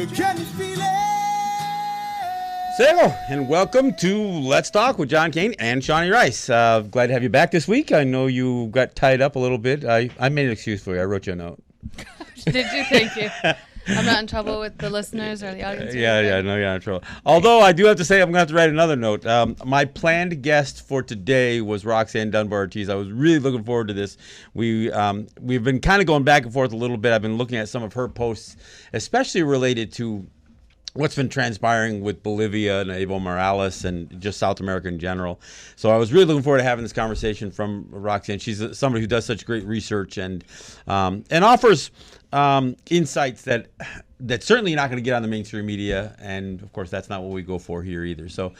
Can you feel it? Hello, and welcome to Let's Talk with John Kane and Shawnee Rice. Glad to have you back this week. I know you got tied up a little bit. I made an excuse for you. I wrote you a note. Did you? Thank you. I'm not in trouble with the listeners or the audience. No, you're not in trouble. Although I do have to say, I'm going to have to write another note. My planned guest for today was Roxanne Dunbar-Ortiz. I was really looking forward to this. We've been kind of going back and forth a little bit. I've been looking at some of her posts, especially related to what's been transpiring with Bolivia and Evo Morales and just South America in general. So I was really looking forward to having this conversation from Roxanne. She's somebody who does such great research and offers insights that certainly you're not going to get on the mainstream media. And of course, that's not what we go for here either. So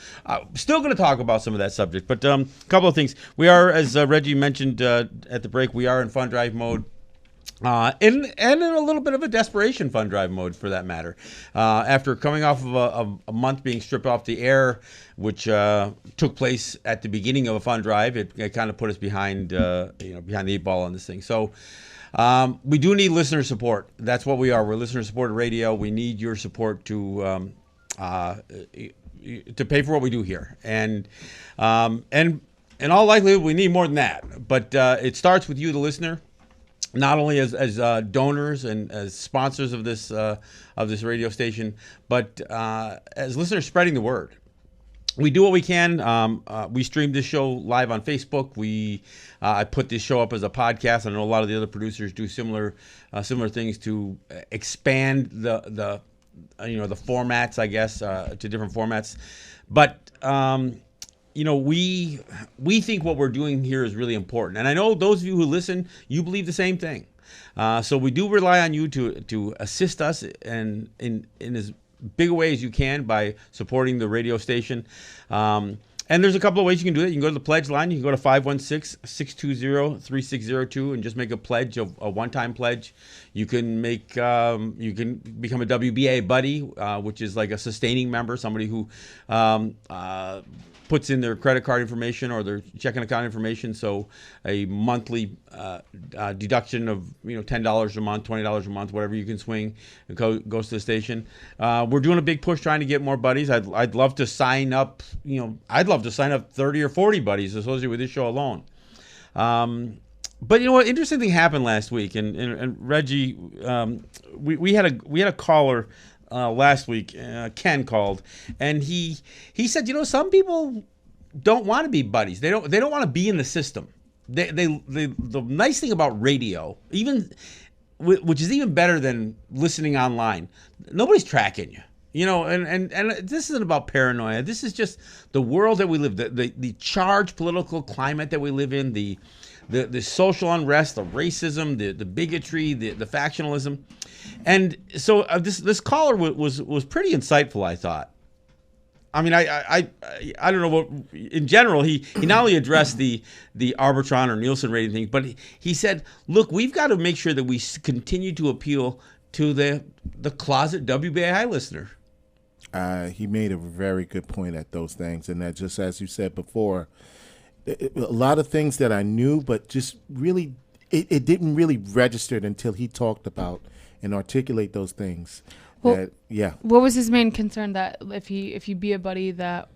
still going to talk about some of that subject, but a couple of things. We are, as Reggie mentioned at the break, we are in fund drive mode. And in a little bit of a desperation fund drive mode, for that matter. After coming off of a month being stripped off the air, which took place at the beginning of a fund drive, it kind of put us behind the eight ball on this thing. So we do need listener support. That's what we are. We're listener supported radio. We need your support to pay for what we do here, and in all likelihood, we need more than that. But it starts with you, the listener. Not only as donors and as sponsors of this radio station, but as listeners spreading the word. We do what we can. We stream this show live on Facebook. I put this show up as a podcast. I know a lot of the other producers do similar things to expand the formats, I guess, to different formats. But we think what we're doing here is really important. And I know those of you who listen, you believe the same thing. So we do rely on you to assist us in as big a way as you can by supporting the radio station. And there's a couple of ways you can do it. You can go to the pledge line. You can go to 516-620-3602 and just make a pledge, a one-time pledge. You can become a WBAI buddy, which is like a sustaining member, somebody who puts in their credit card information or their checking account information. So a monthly deduction of $10 a month, $20 a month, whatever you can swing, goes to the station. We're doing a big push trying to get more buddies. I'd love to sign up. I'd love to sign up 30 or 40 buddies associated with this show alone. But what interesting thing happened last week, and Reggie, we had a caller last week. Ken called, and he said, some people don't want to be buddies. They don't want to be in the system. The nice thing about radio, which is even better than listening online, nobody's tracking you. And this isn't about paranoia. This is just the world that we live, the charged political climate that we live in, the social unrest, the racism, the bigotry, the factionalism. And so this caller was pretty insightful, I thought. I mean, I don't know what, in general, he not only addressed the Arbitron or Nielsen rating thing, but he said, look, we've got to make sure that we continue to appeal to the closet WBAI listener. He made a very good point at those things. And that, just as you said before, a lot of things that I knew, but just really, it didn't really register until he talked about and articulate those things. Well, what was his main concern? That if you be a buddy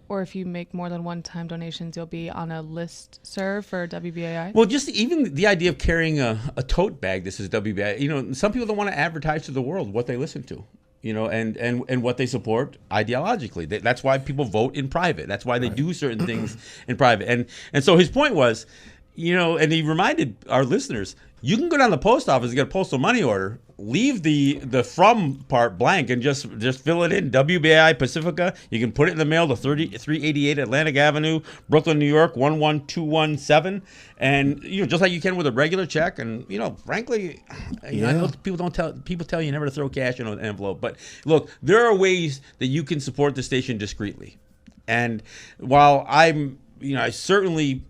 or if you make more than one-time donations, you'll be on a list serve for WBAI? Well, just even the idea of carrying a tote bag. This is WBAI. Some people don't want to advertise to the world what they listen to. And what they support ideologically. That's why people vote in private. That's why they do certain things in private. And so his point was, and he reminded our listeners, you can go down to the post office and get a postal money order, leave the from part blank, and just fill it in. WBAI Pacifica. You can put it in the mail to 388 Atlantic Avenue, Brooklyn, New York, 11217. And just like you can with a regular check. And frankly, I know people tell you never to throw cash in an envelope. But look, there are ways that you can support the station discreetly. And while I certainly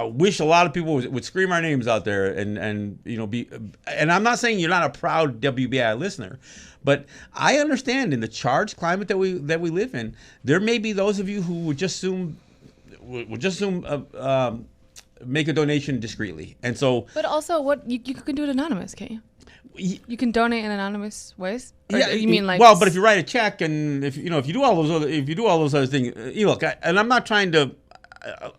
wish a lot of people would scream our names out there and be. And I'm not saying you're not a proud WBAI listener, but I understand in the charged climate that we live in, there may be those of you who would just assume make a donation discreetly. And so, but also, what you can do it anonymous, can't you? You can donate in anonymous ways. Or Yeah, you mean like but if you write a check and if you do all those other things, look, and I'm not trying to.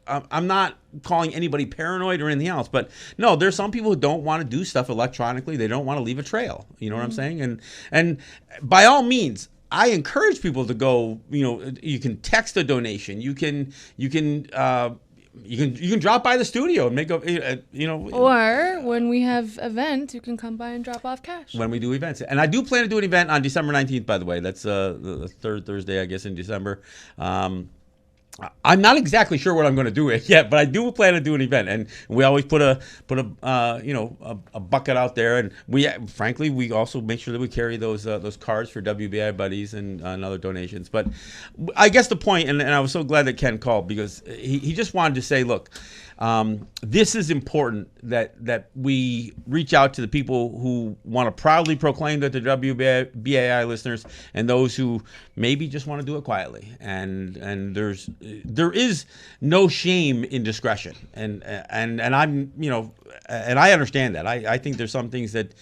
I'm not calling anybody paranoid or anything else, but no, there's some people who don't want to do stuff electronically. They don't want to leave a trail. You know what I'm saying? And by all means, I encourage people to go. You can text a donation. You can drop by the studio and make Or when we have events, you can come by and drop off cash. When we do events, and I do plan to do an event on December 19th. By the way, that's the third Thursday, I guess, in December. I'm not exactly sure what I'm going to do yet, but I do plan to do an event, and we always put a bucket out there, and we also make sure that we carry those cards for WBAI buddies and other donations. But I guess the point, and I was so glad that Ken called because he just wanted to say, look. This is important that we reach out to the people who want to proudly proclaim that they're WBAI listeners and those who maybe just want to do it quietly. And there is no shame in discretion. And I'm and I understand that. I think there's some things that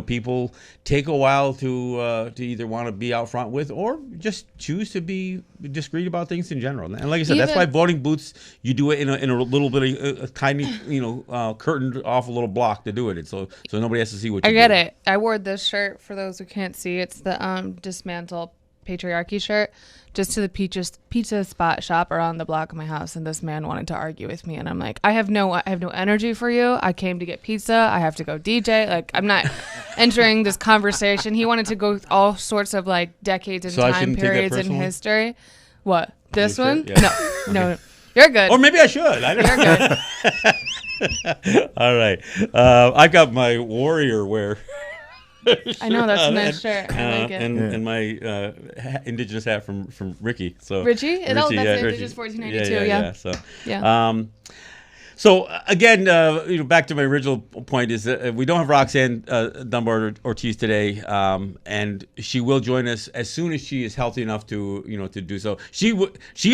people take a while to either want to be out front with or just choose to be discreet about things in general. And like I said, that's why voting booths, you do it in a little bit of a tiny curtained off a little block to do it, so nobody has to see what you do. I get it. I wore this shirt for those who can't see. It's the dismantle patriarchy shirt, just to the pizza spot shop around the block of my house, and this man wanted to argue with me, and I'm like, I have no energy for you. I came to get pizza. I have to go DJ. Like, I'm not entering this conversation. He wanted to go all sorts of like decades and time periods in history. What, this one? Yeah. No. You're good. Or maybe I should. You're good. All right. I've got my warrior wear. I know, that's a nice shirt. I like it. And my indigenous hat from Ricky. So Richie? That's Indigenous 1492. Yeah. So again, back to my original point is that we don't have Roxanne Dunbar Ortiz today, and she will join us as soon as she is healthy enough to do so. She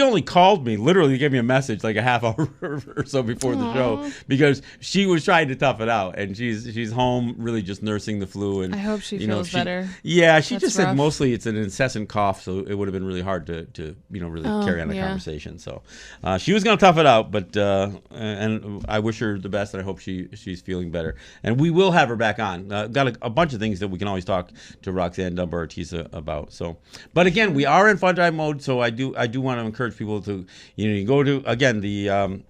only called me, literally gave me a message like a half hour or so before the show because she was trying to tough it out, and she's home really just nursing the flu. And I hope she feels better. Yeah, she just said mostly it's an incessant cough, so it would have been really hard to really carry on the conversation. So she was going to tough it out, but and I wish her the best, and I hope she's feeling better. And we will have her back on. Got a bunch of things that we can always talk to Roxanne Dunbar Ortiz about. So, but again, we are in fund drive mode, so I do want to encourage people to you go to again the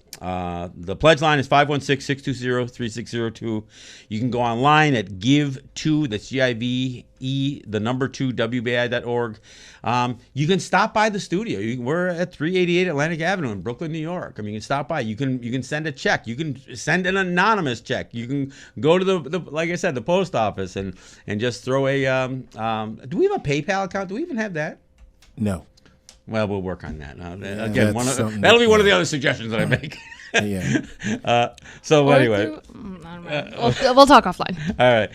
pledge line is 516-620-3602. You can go online at give2, that's GIVE, the number 2, WBAI.org. You can stop by the studio. We're at 388 Atlantic Avenue in Brooklyn, New York. I mean, you can stop by. You can send a check. You can send an anonymous check. You can go to the like I said, the post office and just throw a. Do we have a PayPal account? Do we even have that? No. Well, we'll work on that. Again, that'll be one of the other suggestions that I make. Yeah. So anyway, we'll talk offline. All right.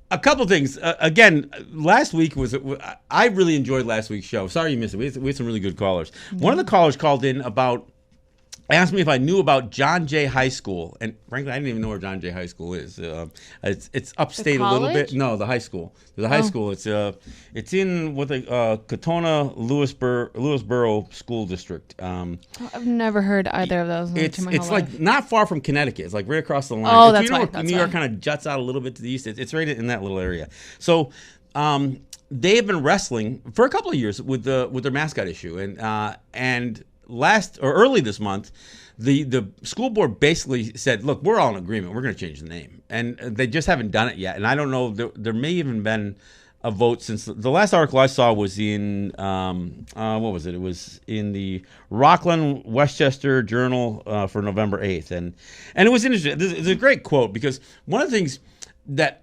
A couple things. Again, last week I really enjoyed last week's show. Sorry you missed it. We had some really good callers. One of the callers called in asked me if I knew about John Jay High School, and frankly, I didn't even know where John Jay High School is. It's upstate a little bit. No, the high school. The high school. It's in what the Katona Lewisboro School District. I've never heard either of those. It's like not far from Connecticut. It's like right across the line. Oh, that's right. New York kind of juts out a little bit to the east. It's right in that little area. So. They have been wrestling for a couple of years with their mascot issue, and early this month, the school board basically said, "Look, we're all in agreement. We're going to change the name," and they just haven't done it yet. And I don't know. There may even been a vote since the last article I saw was in what was it? It was in the Rockland Westchester Journal for November 8th, and it was interesting. It's a great quote because one of the things that.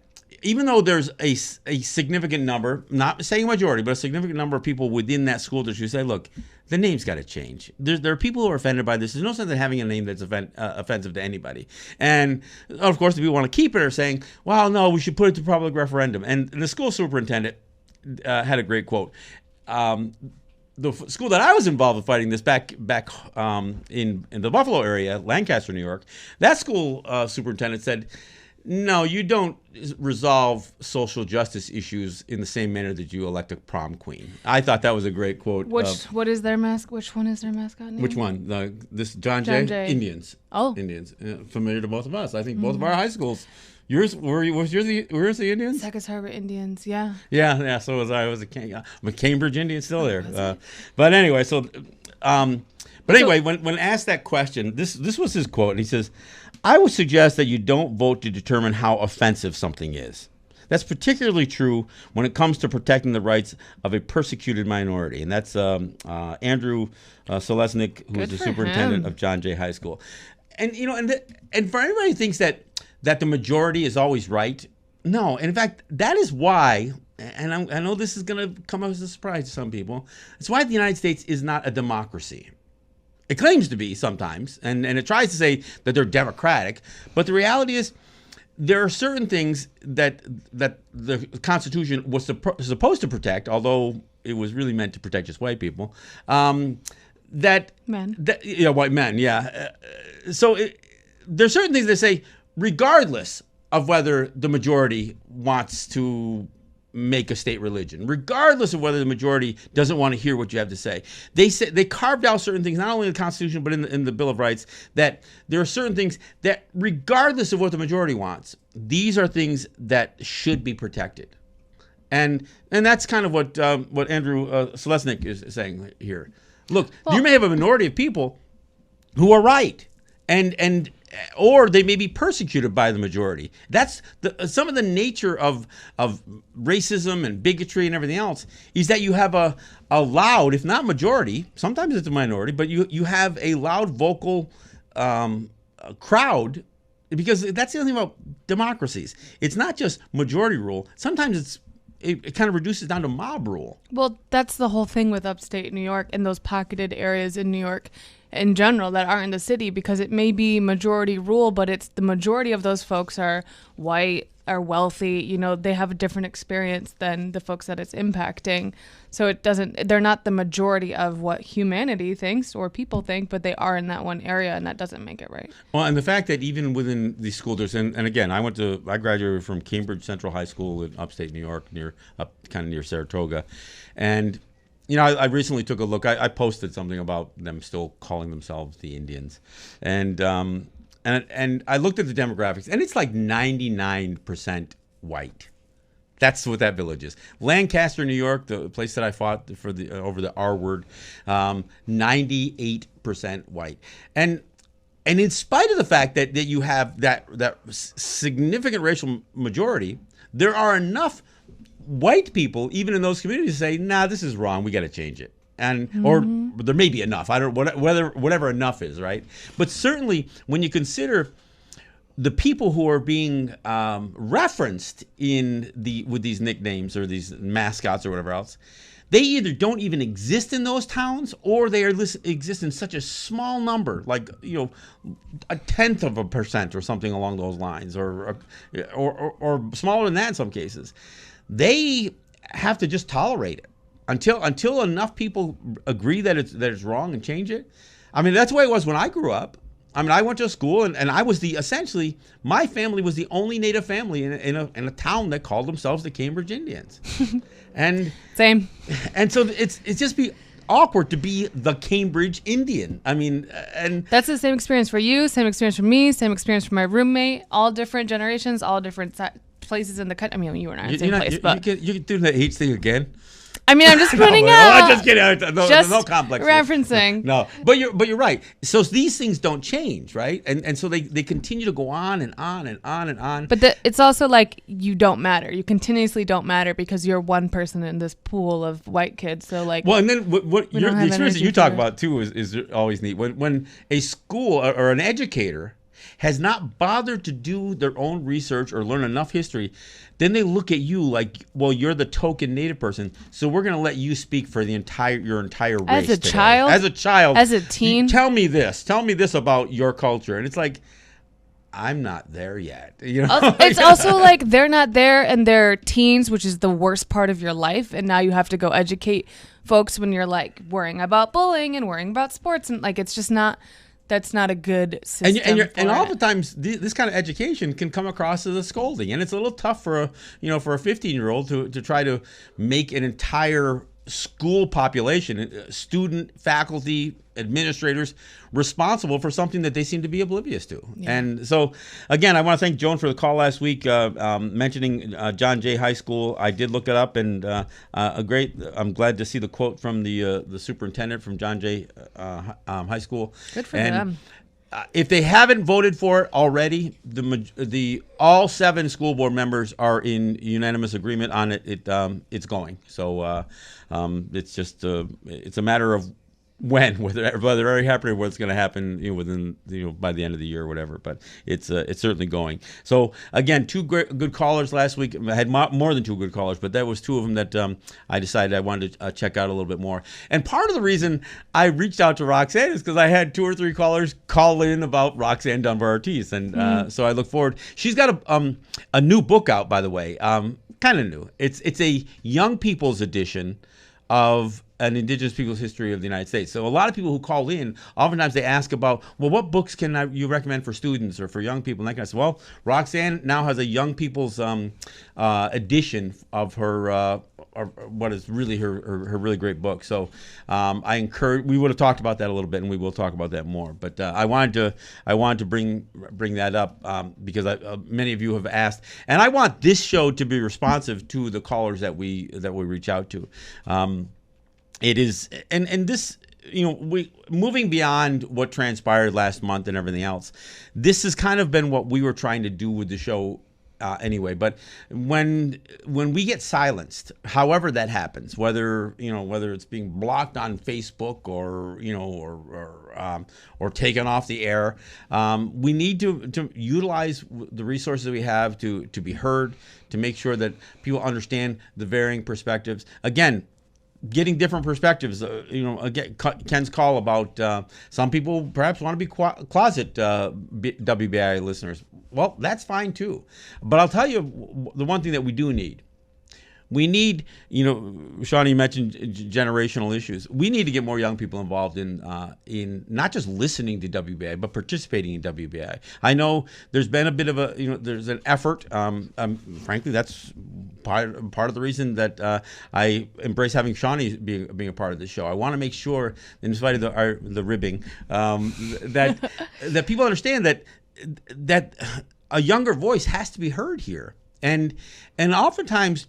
Even though there's a significant number, not saying a majority, but a significant number of people within that school district who say, look, the name's got to change. There are people who are offended by this. There's no sense in having a name that's offensive to anybody. And, of course, the people who want to keep it are saying, well, no, we should put it to public referendum. And the school superintendent had a great quote. The school that I was involved with fighting this back in the Buffalo area, Lancaster, New York, that school superintendent said, No, you don't resolve social justice issues in the same manner that you elect a prom queen. I thought that was a great quote. What is their mask? Which one is their mascot name? Which one? This John Jay? Indians. Oh. Indians. Familiar to both of us. I think both of our high schools. Where's the Indians? Sackus Harbor Indians, yeah. Yeah, so was I. I'm a Cambridge Indian still there. But anyway, but anyway, when asked that question, this was his quote, and he says, "I would suggest that you don't vote to determine how offensive something is. That's particularly true when it comes to protecting the rights of a persecuted minority." And that's Andrew Selesnik, who is the superintendent of John Jay High School. And and for anybody who thinks that the majority is always right, no. And in fact, that is why. And I know this is going to come as a surprise to some people. It's why the United States is not a democracy. It claims to be sometimes, and it tries to say that they're democratic, but the reality is there are certain things that the Constitution was supposed to protect, although it was really meant to protect just white people. White men, yeah. So there's certain things that say, regardless of whether the majority wants to make a state religion, regardless of whether the majority doesn't want to hear what you have to say. They carved out certain things, not only in the Constitution, but in the Bill of Rights, that there are certain things that, regardless of what the majority wants, these are things that should be protected. And that's kind of what Andrew Selesnik is saying here. Look, you may have a minority of people who are right, and or they may be persecuted by the majority. That's some of the nature of racism and bigotry and everything else, is that you have a loud, if not majority, sometimes it's a minority, but you have a loud vocal crowd, because that's the other thing about democracies. It's not just majority rule. Sometimes it kind of reduces down to mob rule. Well, that's the whole thing with upstate New York and those pocketed areas in New York in general that aren't in the city, because it may be majority rule, but it's the majority of those folks are white, are wealthy, they have a different experience than the folks that it's impacting. So they're not the majority of what humanity thinks or people think, but they are in that one area, and that doesn't make it right. Well, and the fact that even within these school districts, and again, I graduated from Cambridge Central High School in upstate New York, kind of near Saratoga, and I recently took a look. I posted something about them still calling themselves the Indians, and I looked at the demographics, and it's like 99% white. That's what that village is. Lancaster, New York, the place that I fought for over the R word, 98% white, and in spite of the fact that you have that significant racial majority, there are enough white people, even in those communities, say, "Nah, this is wrong. We got to change it." And or there may be enough. I don't whatever enough is, right? But certainly, when you consider the people who are being referenced with these nicknames or these mascots or whatever else, they either don't even exist in those towns, or they exist in such a small number, like 0.1% or something along those lines, or smaller than that in some cases. They have to just tolerate it until enough people agree that it's wrong and change it. I mean, that's the way it was when I grew up. I mean, I went to a school, and I was essentially my family was the only Native family in a town that called themselves the Cambridge Indians. And same. And so it's just be awkward to be the Cambridge Indian. I mean, and that's the same experience for you, same experience for me, same experience for my roommate. All different generations, all different places in the country. I mean, you and I are in the same place, but you can do the age thing again. I mean, I'm just pointing out. I'm just kidding. No complex. Referencing. No, but you're right. So these things don't change, right? And so they continue to go on and on and on and on. But it's also like you don't matter. You continuously don't matter because you're one person in this pool of white kids. So like. Well, and then the experience that you talk about too is always neat. When a school or an educator has not bothered to do their own research or learn enough history, then they look at you like, well, you're the token Native person, so we're going to let you speak for your entire race. As a child, as a teen, tell me this about your culture, and it's like, I'm not there yet. It's also like they're not there, and they're teens, which is the worst part of your life, and now you have to go educate folks when you're like worrying about bullying and worrying about sports, and like it's just not. that's not a good system. And oftentimes this kind of education can come across as a scolding, and it's a little tough for a 15-year-old to try to make an entire school population, student, faculty, administrators, responsible for something that they seem to be oblivious to. Yeah. And so, again, I want to thank Joan for the call last week, mentioning John Jay High School. I did look it up, and I'm glad to see the quote from the superintendent from John Jay High School. Good for them. If they haven't voted for it already, the all 7 school board members are in unanimous agreement on it. It's going. So it's just it's a matter of whether they're very happy or what's going to happen within by the end of the year or whatever. But it's certainly going. So again, 2 good callers last week. I had more than 2 good callers, but that was 2 of them that I decided I wanted to check out a little bit more. And part of the reason I reached out to Roxanne is because I had 2 or 3 callers call in about Roxanne Dunbar Ortiz, and so I look forward. She's got a new book out, by the way, kind of new. It's a young people's edition of an Indigenous people's history of the United States. So a lot of people who call in, oftentimes they ask about, well, what books can you recommend for students or for young people? And I said, well, Roxanne now has a young people's edition of her, or what is really her really great book. So I encourage. We would have talked about that a little bit, and we will talk about that more. But I wanted to bring that up because many of you have asked, and I want this show to be responsive to the callers that we reach out to. It is, and this, we moving beyond what transpired last month and everything else. This has kind of been what we were trying to do with the show anyway. But when we get silenced, however that happens, whether it's being blocked on Facebook or taken off the air, we need to utilize the resources we have to be heard, to make sure that people understand the varying perspectives. Again, getting different perspectives. Again, Ken's call about some people perhaps want to be closet WBAI listeners. Well, that's fine too. But I'll tell you the one thing that we do need. We need, Shawnee mentioned generational issues. We need to get more young people involved in not just listening to WBAI, but participating in WBAI. I know there's been a bit of there's an effort. Frankly, that's part of the reason that I embrace having Shawnee being a part of this show. I want to make sure, in spite of the ribbing, that people understand that a younger voice has to be heard here, and oftentimes.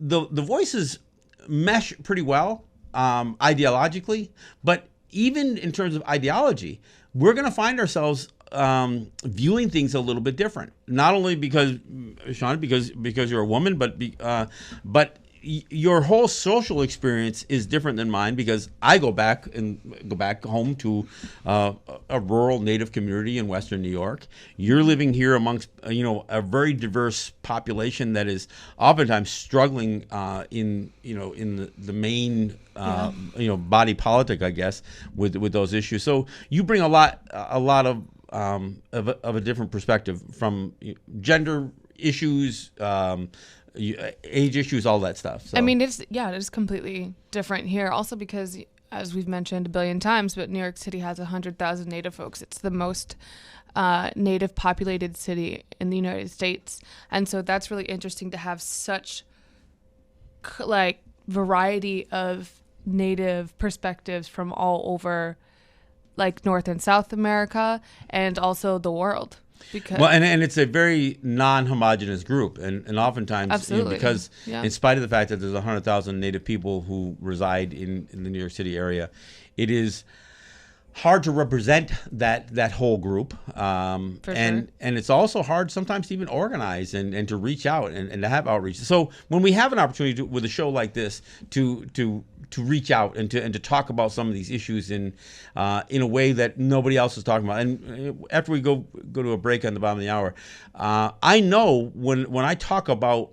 The voices mesh pretty well ideologically, but even in terms of ideology, we're going to find ourselves viewing things a little bit different. Not only because, Sean, because you're a woman, but your whole social experience is different than mine, because I go back home to a rural Native community in Western New York. You're living here amongst a very diverse population that is oftentimes struggling in the main body politic, I guess, with those issues. So you bring a lot of a different perspective from gender issues. Age issues, all that stuff. So. I mean, it is completely different here. Also because, as we've mentioned a billion times, but New York City has 100,000 Native folks. It's the most Native populated city in the United States. And so that's really interesting to have such variety of Native perspectives from all over North and South America and also the world. And it's a very non-homogeneous group, and oftentimes because in spite of the fact that there's 100,000 Native people who reside in the New York City area, it is hard to represent that whole group, and it's also hard sometimes to even organize and to reach out and to have outreach. So when we have an opportunity with a show like this to reach out and to talk about some of these issues in a way that nobody else is talking about, and after we go to a break on the bottom of the hour, I know when I talk about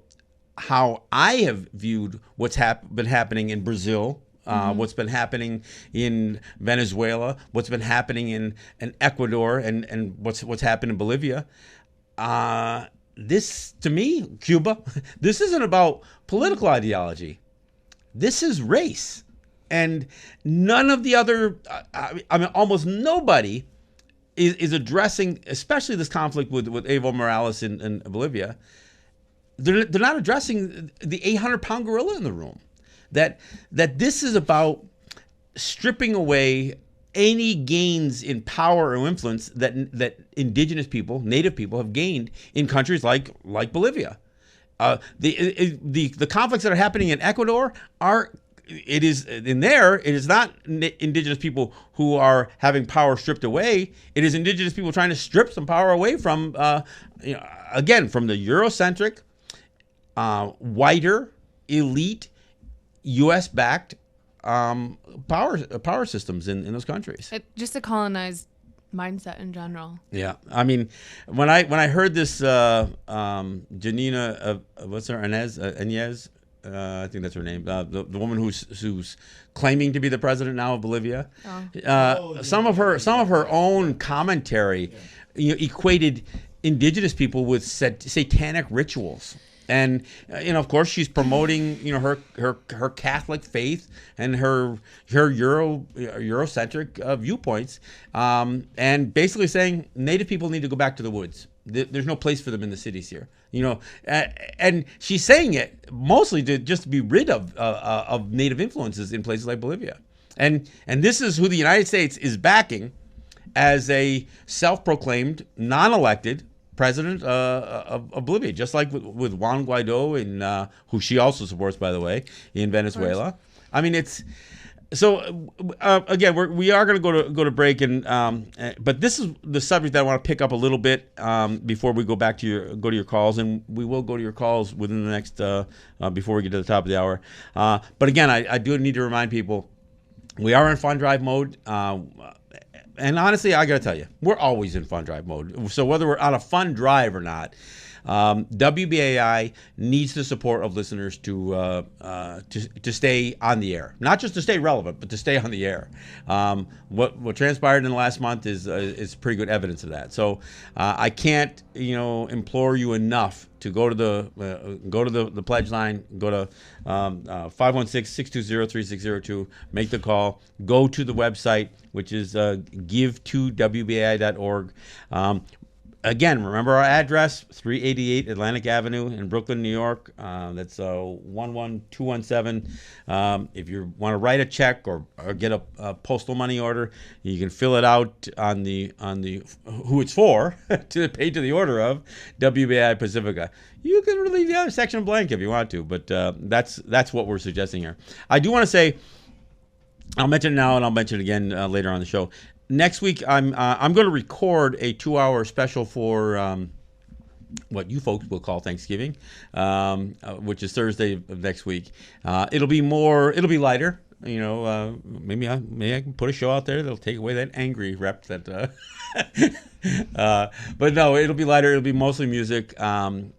how I have viewed what's been happening in Brazil. What's been happening in Venezuela, what's been happening in Ecuador, and what's happened in Bolivia. This, to me, Cuba, this isn't about political ideology. This is race. And none of the other, almost nobody is addressing, especially this conflict with Evo Morales in Bolivia. They're not addressing the 800-pound gorilla in the room. That this is about stripping away any gains in power or influence that indigenous people, native people, have gained in countries like Bolivia. The conflicts that are happening in Ecuador it is not indigenous people who are having power stripped away. It is indigenous people trying to strip some power away from, again, from the Eurocentric, whiter, elite, U.S.-backed power systems in those countries. Just a colonized mindset in general. Yeah, I mean, when I heard this, Janina, what's her Inez, I think that's her name, the woman who's claiming to be the president now of Bolivia. Some of her own commentary, equated indigenous people with satanic rituals. And of course, she's promoting her Catholic faith and her Eurocentric viewpoints, and basically saying Native people need to go back to the woods. There's no place for them in the cities here. And she's saying it mostly to just be rid of Native influences in places like Bolivia. And this is who the United States is backing as a self-proclaimed, non-elected president of Bolivia, just like with Juan Guaido, who she also supports, by the way, in Venezuela. I mean, it's so. Again, we are going to go to break, but this is the subject that I want to pick up a little bit before we go back to your calls, and we will go to your calls within the next before we get to the top of the hour. But again, I do need to remind people we are in fund drive mode. And honestly, I got to tell you, we're always in fund drive mode. So whether we're on a fund drive or not, WBAI needs the support of listeners to stay on the air. Not just to stay relevant, but to stay on the air. What transpired in the last month is pretty good evidence of that. So I can't implore you enough to go to the pledge line. Go to 516-620-3602. Make the call. Go to the website, which is give2wbai.org. Again, remember our address, 388 Atlantic Avenue in Brooklyn, New York. That's 11217. If you want to write a check or get a postal money order, you can fill it out on the who it's for to the page of the order of WBAI Pacifica. You can leave the other section blank if you want to, but that's what we're suggesting here. I do want to say, I'll mention it now and I'll mention it again later on the show. Next week, I'm going to record a 2-hour special for what you folks will call Thanksgiving, which is Thursday of next week. It'll be lighter. Maybe I can put a show out there that'll take away that angry rep that. But no, it'll be lighter. It'll be mostly music, and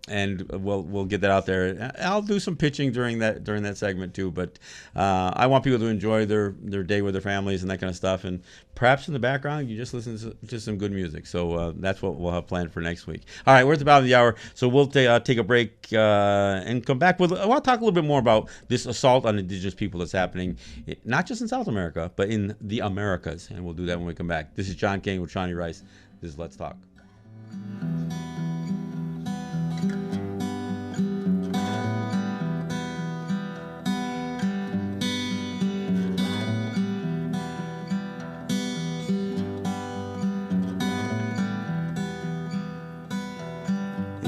we'll get that out there. I'll do some pitching during that segment too. But I want people to enjoy their day with their families and that kind of stuff. And perhaps in the background, you just listen to some good music. So that's what we'll have planned for next week. All right, we're at the bottom of the hour, so we'll take a break and come back with. I want to talk a little bit more about this assault on indigenous people that's happening, not just in South America, but in the Americas. And we'll do that when we come back. This is John Kane with Shawnee Rice. This is Let's Talk.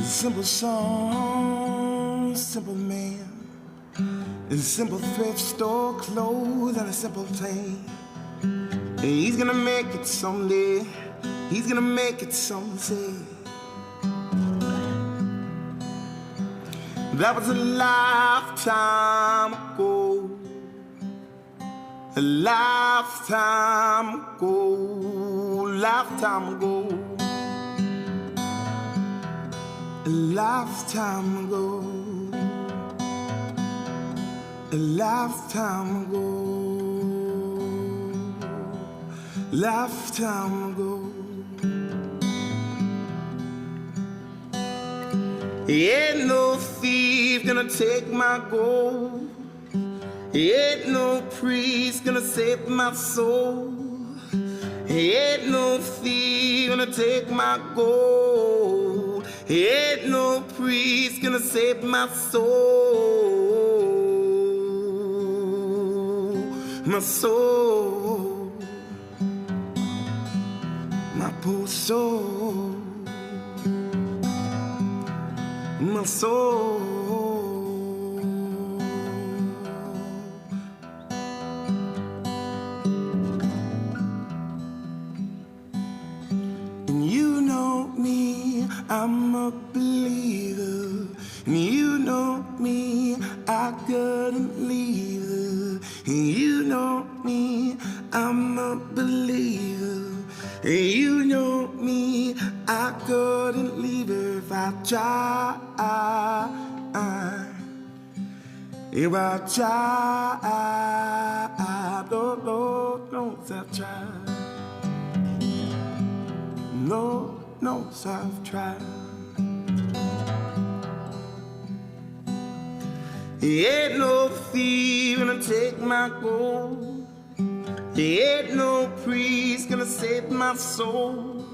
Simple song, simple man, a simple thrift store, clothes and a simple thing. He's gonna make it someday. He's gonna make it someday. That was a lifetime ago. A lifetime ago. Lifetime ago. A lifetime ago. A lifetime ago. Lifetime ago. Ain't no thief gonna take my gold. Ain't no priest gonna save my soul. Ain't no thief gonna take my gold. Ain't no priest gonna save my soul. My soul. My poor soul. My soul. And you know me, I'm a believer. And you know me, I couldn't leave her. And you know me, I'm a believer. And you know me, I couldn't leave her if I tried. If I tried, Lord, Lord knows I've tried. Lord knows I've tried. Ain't no thief gonna take my gold. Ain't no priest gonna save my soul.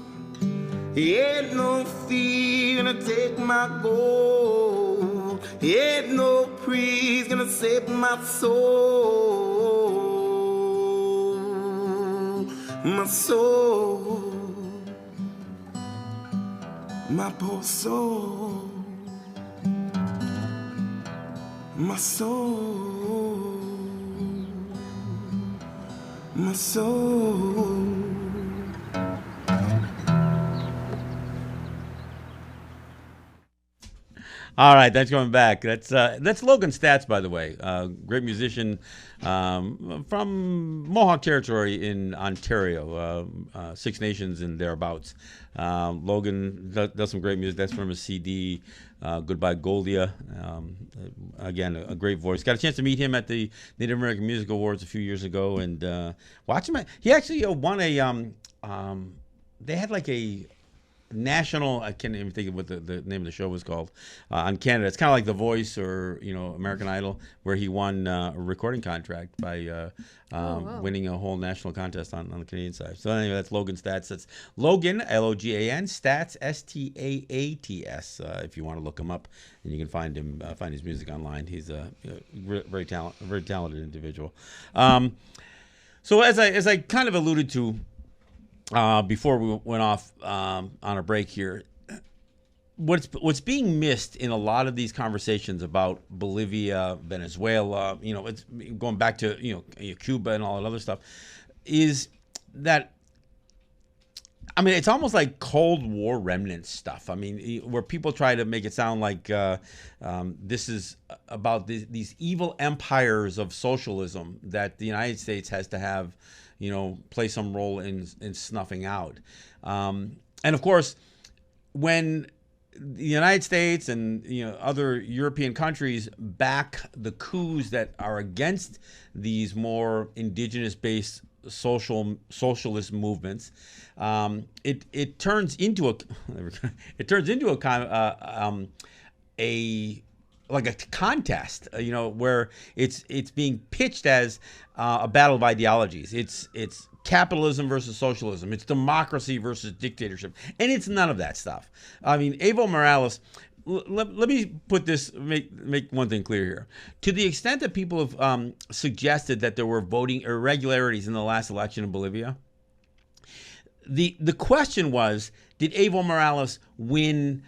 Ain't no thief gonna take my gold. Ain't no priest gonna save my soul. My soul. My poor soul. My soul. My soul. All right, that's going back. That's Logan Stats, by the way. Great musician from Mohawk Territory in Ontario, Six Nations and thereabouts. Logan does some great music. That's from his CD, Goodbye Goldia. Again, a great voice. Got a chance to meet him at the Native American Music Awards a few years ago and watch him. He actually won a. They had like a national, I can't even think of what the name of the show was called, on Canada. It's kind of like The Voice or American Idol, where he won a recording contract by winning a whole national contest on the Canadian side. So anyway, that's Logan Stats. That's Logan, Logan, Stats, Staats. If you want to look him up, and you can find his music online. He's a very talented individual. So as I kind of alluded to before we went off on a break here, what's being missed in a lot of these conversations about Bolivia, Venezuela, it's going back to Cuba and all that other stuff, is that it's almost like Cold War remnant stuff. Where people try to make it sound like this is about these evil empires of socialism that the United States has to have, play some role in snuffing out. And of course, when the United States and other European countries back the coups that are against these more indigenous-based socialist movements, it turns into a kind of a contest, where it's being pitched as a battle of ideologies. It's capitalism versus socialism. It's democracy versus dictatorship, and it's none of that stuff. Evo Morales. Let me put this, make one thing clear here. To the extent that people have suggested that there were voting irregularities in the last election in Bolivia, the question was, did Evo Morales win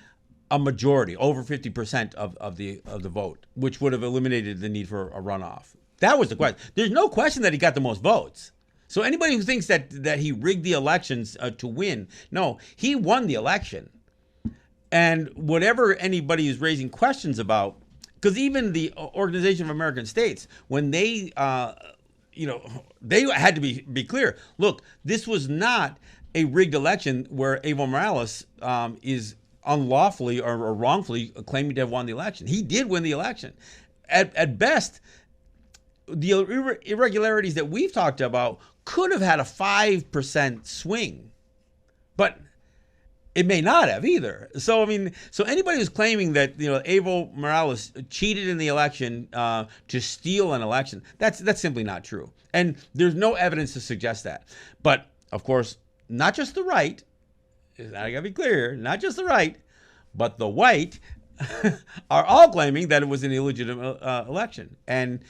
a majority, over 50% of the vote, which would have eliminated the need for a runoff? That was the question. There's no question that he got the most votes. So anybody who thinks that he rigged the elections to win, no, he won the election. And whatever anybody is raising questions about, because even the Organization of American States, when they, they had to be clear. Look, this was not a rigged election where Evo Morales is unlawfully or wrongfully claiming to have won the election. He did win the election. At best, the irregularities that we've talked about could have had a 5% swing, but it may not have either. So anybody who's claiming that Evo Morales cheated in the election to steal an election, that's simply not true, and there's no evidence to suggest that. But of course, not just the right, I gotta be clear, not just the right, but the white are all claiming that it was an illegitimate election. And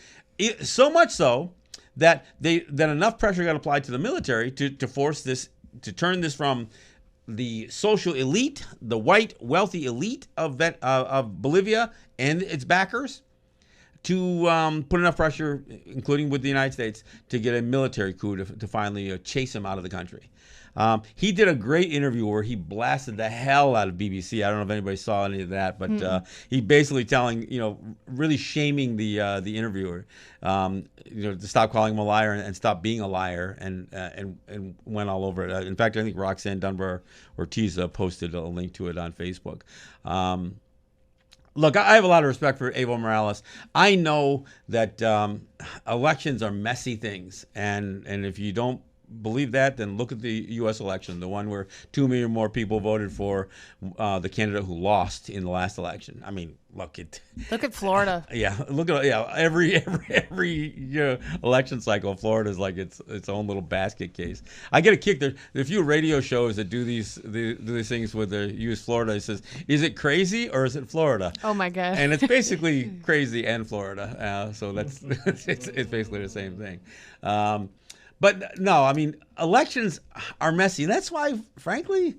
so much so that enough pressure got applied to the military to force this, to turn this from the social elite, the white wealthy elite of Bolivia and its backers, to put enough pressure, including with the United States, to get a military coup to finally chase him out of the country. He did a great interview where he blasted the hell out of BBC. I don't know if anybody saw any of that, but he basically telling, really shaming the interviewer, to stop calling him a liar and stop being a liar, and went all over it. In fact, I think Roxanne Dunbar Ortiz posted a link to it on Facebook. Look, I have a lot of respect for Evo Morales. I know that elections are messy things, and if you don't believe that, then look at the U.S. election, the one where 2 million more people voted for the candidate who lost in the last election. I mean, look at Florida. Every election cycle, Florida is like its own little basket case. I get a kick. There are a few radio shows that do these things with the use Florida. It says, is it crazy or is it Florida? Oh my God! And it's basically crazy and Florida. So that's it's basically the same thing. But no, I mean, elections are messy. That's why, frankly,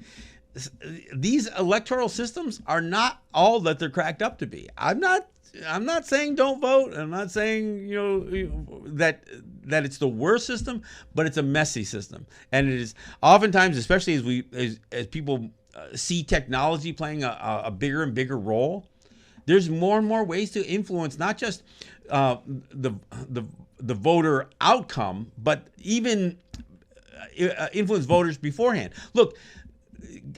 these electoral systems are not all that they're cracked up to be. I'm not saying don't vote. I'm not saying that it's the worst system, but it's a messy system, and it is oftentimes, especially as people see technology playing a bigger and bigger role. There's more and more ways to influence not just the voter outcome, but even influence voters beforehand. Look,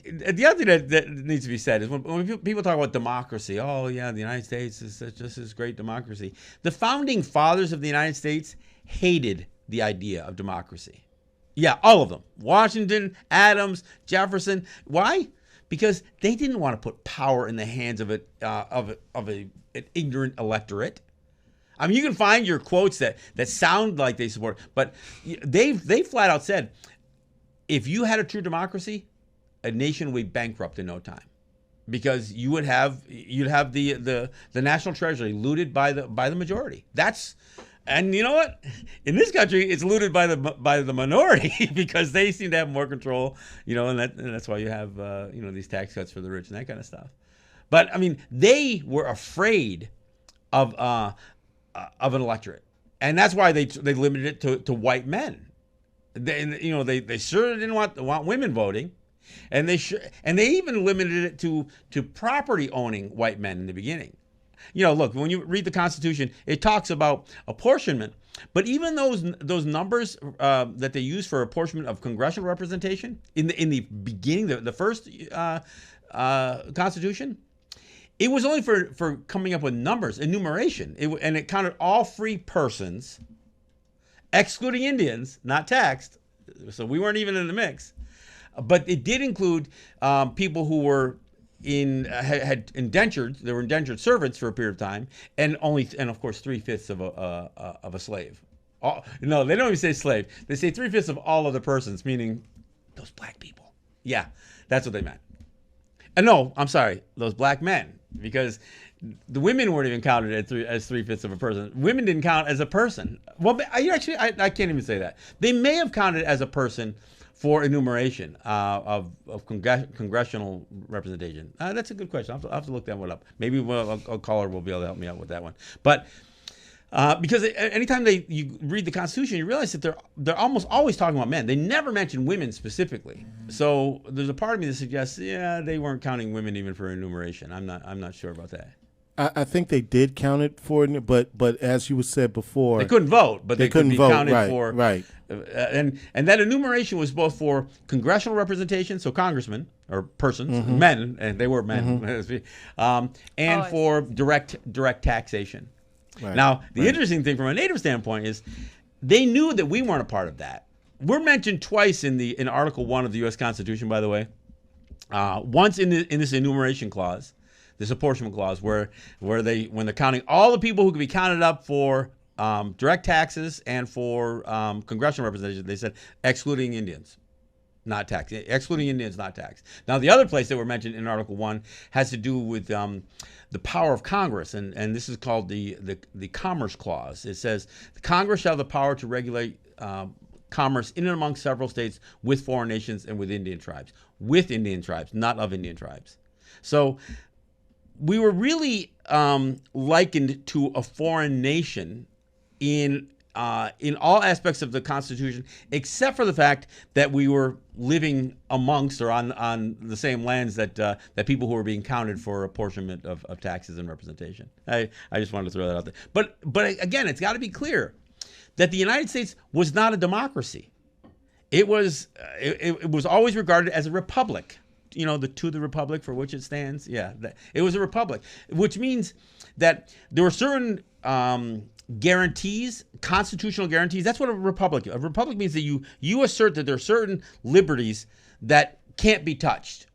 the other thing that needs to be said is when people talk about democracy, oh yeah, the United States is just this great democracy. The founding fathers of the United States hated the idea of democracy. Yeah, all of them. Washington, Adams, Jefferson. Why? Because they didn't want to put power in the hands of an ignorant electorate. I mean, you can find your quotes that sound like they support, but they flat out said, if you had a true democracy, a nation would be bankrupt in no time, because you'd have the national treasury looted by the majority. And you know what? In this country, it's looted by the minority because they seem to have more control. And that's why you have these tax cuts for the rich and that kind of stuff. But I mean, they were afraid of an electorate, and that's why they limited it to white men. They certainly didn't want women voting, and they even limited it to property owning white men in the beginning. Look, when you read the Constitution, it talks about apportionment, but even those numbers that they use for apportionment of congressional representation in the beginning, the first Constitution. It was only for coming up with numbers, enumeration, and it counted all free persons, excluding Indians, not taxed. So we weren't even in the mix. But it did include people who were had indentured. They were indentured servants for a period of time, and of course 3/5 of a slave. No, they don't even say slave. They say 3/5 of all other persons, meaning those black people. Yeah, that's what they meant. No, I'm sorry, those black men. Because the women weren't even counted as 3/5 of a person. Women didn't count as a person. Well, I can't even say that. They may have counted as a person for enumeration of congressional representation. That's a good question. I'll have to look that one up. Maybe a caller will be able to help me out with that one. But because anytime you read the Constitution, you realize that they're almost always talking about men. They never mention women specifically. So there's a part of me that suggests, they weren't counting women even for enumeration. I'm not sure about that. I think they did count it for, but as you said before, they couldn't vote, but they couldn't vote. Counted for right. And that enumeration was both for congressional representation, so congressmen or persons, men, and they were men, and for direct taxation. Right. Now, the interesting thing from a Native standpoint is they knew that we weren't a part of that. We're mentioned twice in Article 1 of the U.S. Constitution, by the way. Once in this enumeration clause, this apportionment clause, where when they're counting all the people who could be counted up for direct taxes and for congressional representation, they said excluding Indians. not taxed. Excluding Indians, not taxed. Now, the other place that were mentioned in Article 1 has to do with the power of Congress, and this is called the Commerce Clause. It says, the Congress shall have the power to regulate commerce in and among several states with foreign nations and with Indian tribes. With Indian tribes, not of Indian tribes. So we were really likened to a foreign nation in all aspects of the Constitution, except for the fact that we were living amongst or on the same lands that people who were being counted for apportionment of taxes and representation. I just wanted to throw that out there. But again, it's got to be clear that the United States was not a democracy. It was always regarded as a republic. You know, to the republic for which it stands. Yeah, it was a republic, which means that there were certain guarantees, constitutional guarantees. That's what a republic is. A republic means that you assert that there are certain liberties that can't be touched,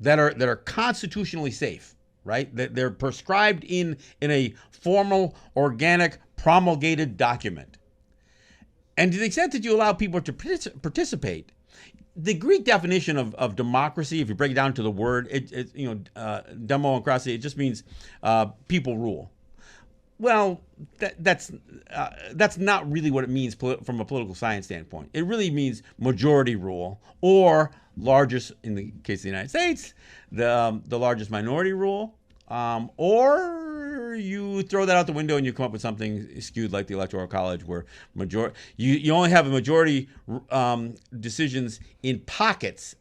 that are constitutionally safe, right? That they're prescribed in a formal, organic, promulgated document. And to the extent that you allow people to participate, the Greek definition of democracy, if you break it down to the word, democracy, it just means people rule. Well, that's not really what it means from a political science standpoint. It really means majority rule, or largest, in the case of the United States, the largest minority rule, or you throw that out the window and you come up with something skewed like the Electoral College, where you only have a majority decisions in pockets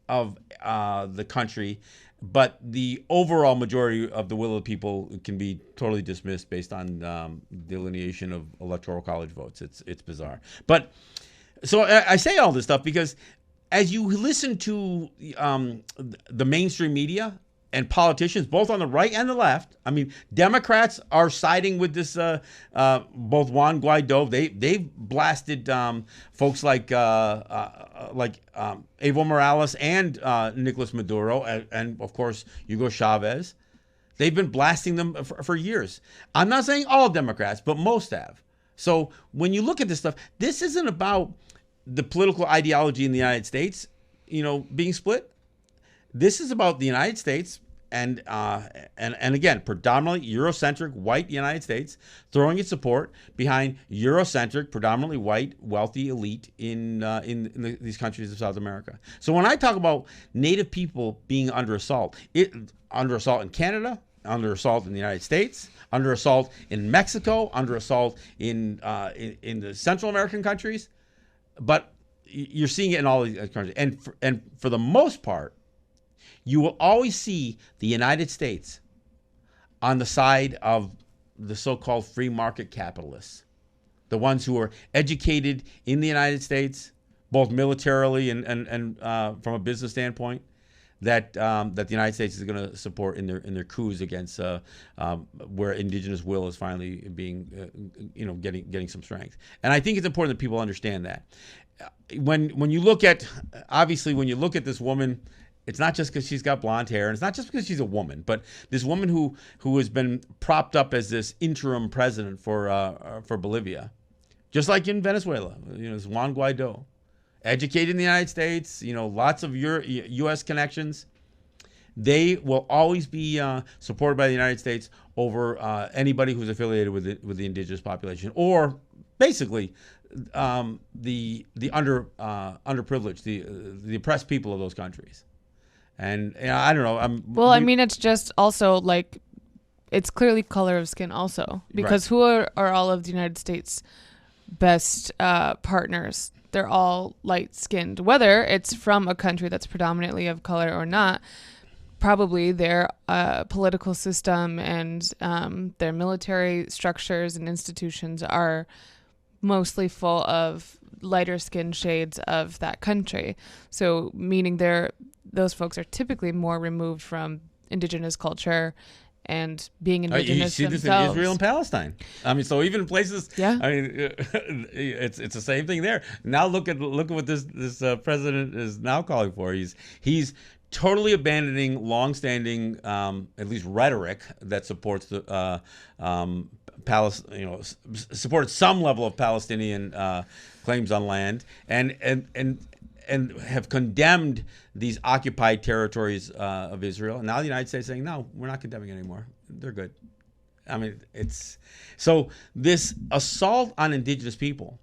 of the country, but the overall majority of the will of the people can be totally dismissed based on delineation of Electoral College votes. It's bizarre. But so I say all this stuff because as you listen to the mainstream media and politicians, both on the right and the left, I mean, Democrats are siding with this. Both Juan Guaido, they've blasted folks like Evo Morales and Nicolas Maduro, and of course Hugo Chavez. They've been blasting them for years. I'm not saying all Democrats, but most have. So when you look at this stuff, this isn't about the political ideology in the United States, being split. This is about the United States and again, predominantly Eurocentric white United States throwing its support behind Eurocentric, predominantly white, wealthy elite in these countries of South America. So when I talk about Native people being under assault in Canada, under assault in the United States, under assault in Mexico, under assault in the Central American countries, but you're seeing it in all these countries, and for the most part, you will always see the United States on the side of the so-called free market capitalists, the ones who are educated in the United States, both militarily and from a business standpoint, that the United States is going to support in their coups against where indigenous will is finally being getting some strength. And I think it's important that people understand that. When you look at this woman, it's not just because she's got blonde hair, and it's not just because she's a woman, but this woman who has been propped up as this interim president for Bolivia, just like in Venezuela. This Juan Guaido, educated in the United States, lots of U.S. connections. They will always be supported by the United States over anybody who's affiliated with the indigenous population, or basically the underprivileged, the oppressed people of those countries. And I don't know. I mean, it's just also like, it's clearly color of skin also, because right. Who are all of the United States' best partners? They're all light-skinned, whether it's from a country that's predominantly of color or not. Probably their political system and their military structures and institutions are mostly full of lighter skin shades of that country. So meaning those folks are typically more removed from indigenous culture and being indigenous themselves. You see this in Israel and Palestine. I mean, so even in places, yeah. I mean, it's the same thing there. Now look at what this president is now calling for. He's totally abandoning longstanding, at least rhetoric that supports the supports some level of Palestinian claims on land, and and have condemned these occupied territories of Israel. And now the United States is saying, no, we're not condemning it anymore. They're good. I mean, so this assault on indigenous people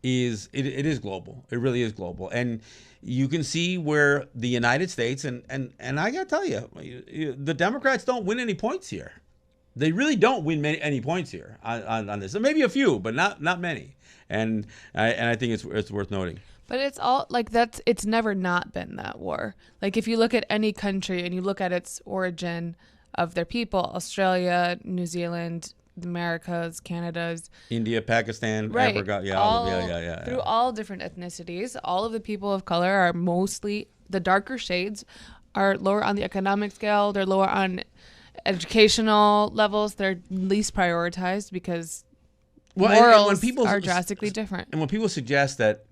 it is global. It really is global. And you can see where the United States, and I got to tell you, the Democrats don't win any points here. They really don't win any points here on this. So maybe a few, but not many. And I think it's worth noting. But it's all like it's never not been that war. Like if you look at any country and you look at its origin of their people, Australia, New Zealand, the Americas, Canada's, India, Pakistan, right, Africa, through all different ethnicities, all of the people of color are mostly the darker shades are lower on the economic scale. They're lower on educational levels. They're least prioritized because morals are drastically different. And when people suggest that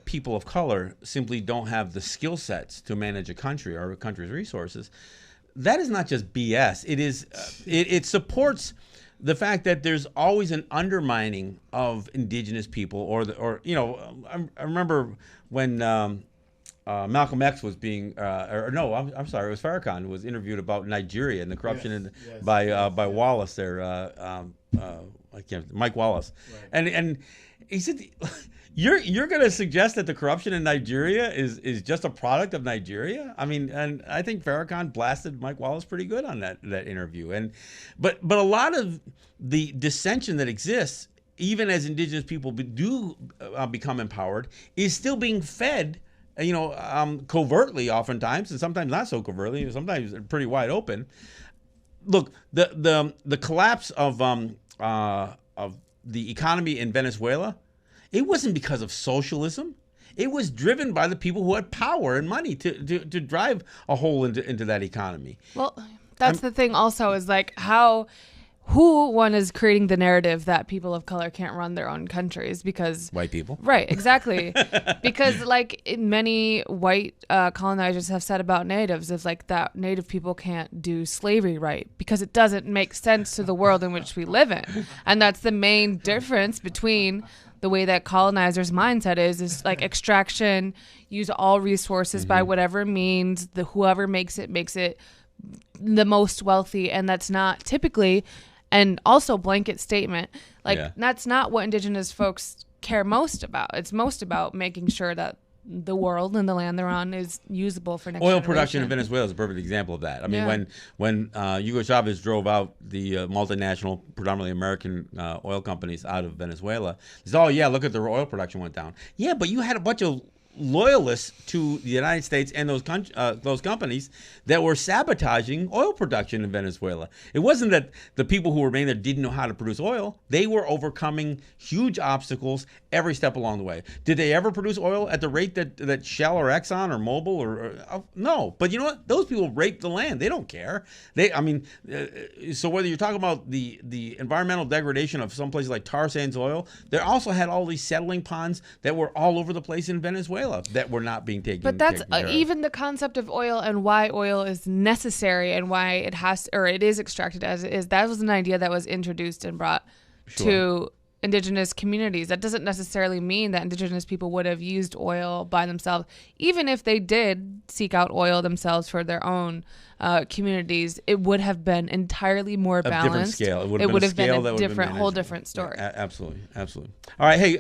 people of color simply don't have the skill sets to manage a country or a country's resources, that is not just BS. It is. It supports the fact that there's always an undermining of indigenous people, I remember when Malcolm X was being, I'm sorry, it was Farrakhan who was interviewed about Nigeria and the corruption by Wallace there, Mike Wallace, right. And he said, You're going to suggest that the corruption in Nigeria is just a product of Nigeria? I mean, and I think Farrakhan blasted Mike Wallace pretty good on that interview. But a lot of the dissension that exists, even as indigenous people do become empowered, is still being fed, covertly oftentimes, and sometimes not so covertly, sometimes pretty wide open. Look, the collapse of the economy in Venezuela, it wasn't because of socialism. It was driven by the people who had power and money to drive a hole into that economy. Well, that's the thing also is like who one is creating the narrative that people of color can't run their own countries because white people. Right, exactly. Because like many white colonizers have said about natives is like that native people can't do slavery right because it doesn't make sense to the world in which we live in. And that's the main difference between the way that colonizers' mindset is like extraction, use all resources by whatever means, whoever makes it the most wealthy, and that's not typically, and also blanket statement, that's not what indigenous folks care most about. It's most about making sure that the world and the land they're on is usable for next oil generation. Production in Venezuela is a perfect example of that. I mean, when Hugo Chavez drove out the multinational, predominantly American oil companies out of Venezuela, he said, look at their oil production went down. Yeah, but you had a bunch of loyalists to the United States and those companies that were sabotaging oil production in Venezuela. It wasn't that the people who remained there didn't know how to produce oil. They were overcoming huge obstacles every step along the way. Did they ever produce oil at the rate that Shell or Exxon or Mobil or no? But you know what? Those people raped the land. They don't care. So whether you're talking about the environmental degradation of some places like tar sands oil, they also had all these settling ponds that were all over the place in Venezuela that were not being taken. But that's even the concept of oil and why oil is necessary and why it is extracted as it is. That was an idea that was introduced and brought to indigenous communities. That doesn't necessarily mean that indigenous people would have used oil by themselves. Even if they did seek out oil themselves for their own communities, it would have been entirely more balanced. A different scale. It would have been a different, whole different story. Absolutely. All right. Hey,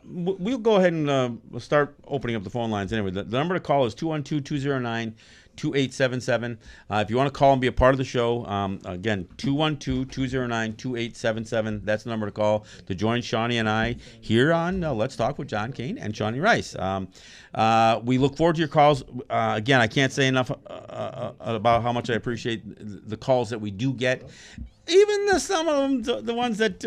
we'll go ahead and start opening up the phone lines anyway. The number to call is 212-209-2877. If you want to call and be a part of the show, again, 212-209-2877. That's the number to call to join Shawnee and I here on Let's Talk with John Kane and Shawnee Rice. We look forward to your calls. Again, I can't say enough about how much I appreciate the calls that we do get. Even some of them, the ones that,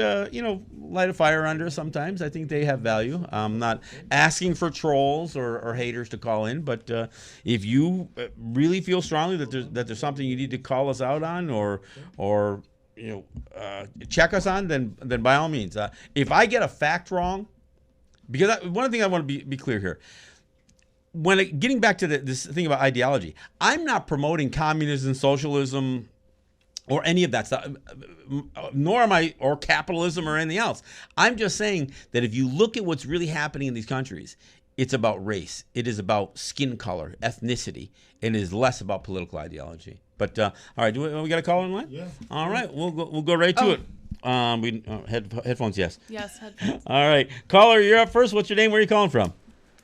light a fire under sometimes, I think they have value. I'm not asking for trolls or haters to call in, but if you really feel strongly that there's something you need to call us out on or check us on, then by all means. If I get a fact wrong, because one thing I want to be clear here, getting back to this thing about ideology, I'm not promoting communism, socialism, or any of that stuff, nor am I, or capitalism or anything else. I'm just saying that if you look at what's really happening in these countries, it's about race. It is about skin color, ethnicity, and it is less about political ideology. But all right, we got a caller in line? Yeah. All right, we'll go right to it. Headphones, yes. Yes, headphones. All right, caller, you're up first. What's your name? Where are you calling from?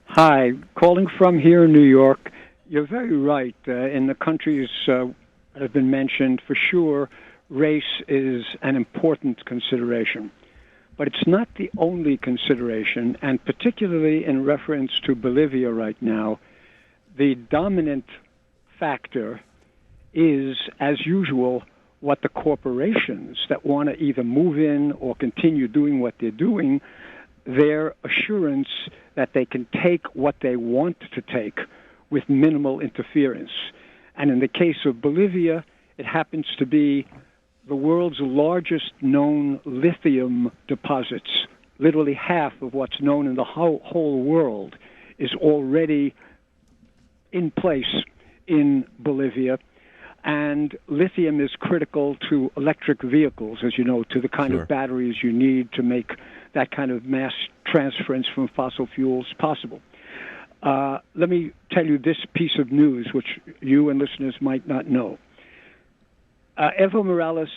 Hi, calling from here in New York. You're very right. In the countries that have been mentioned, for sure, race is an important consideration. But it's not the only consideration, and particularly in reference to Bolivia right now, the dominant factor is, as usual, what the corporations that want to either move in or continue doing what they're doing, their assurance that they can take what they want to take with minimal interference. And in the case of Bolivia, it happens to be the world's largest known lithium deposits. Literally half of what's known in the whole world is already in place in Bolivia. And lithium is critical to electric vehicles, as you know, to the kind of batteries you need to make that kind of mass transference from fossil fuels possible. Let me tell you this piece of news, which you and listeners might not know. Evo Morales,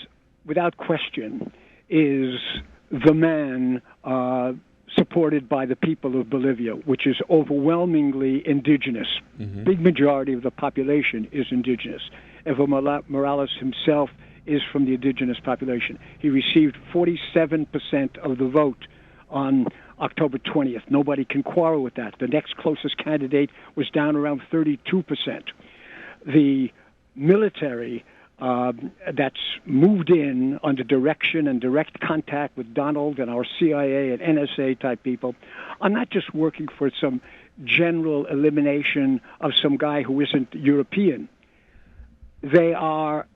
without question, is the man supported by the people of Bolivia, which is overwhelmingly indigenous. Mm-hmm. Big majority of the population is indigenous. Evo Morales himself is from the indigenous population. He received 47% of the vote on October 20th. Nobody can quarrel with that. The next closest candidate was down around 32%. The military that's moved in under direction and direct contact with Donald and our CIA and NSA type people are not just working for some general elimination of some guy who isn't European. They are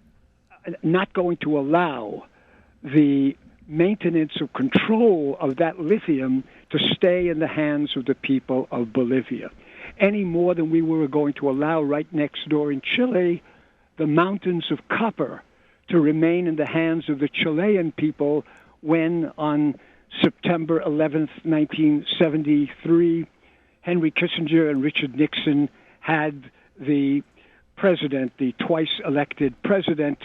not going to allow the maintenance of control of that lithium to stay in the hands of the people of Bolivia, any more than we were going to allow right next door in Chile the mountains of copper to remain in the hands of the Chilean people when on September 11th, 1973, Henry Kissinger and Richard Nixon had the president, the twice-elected president,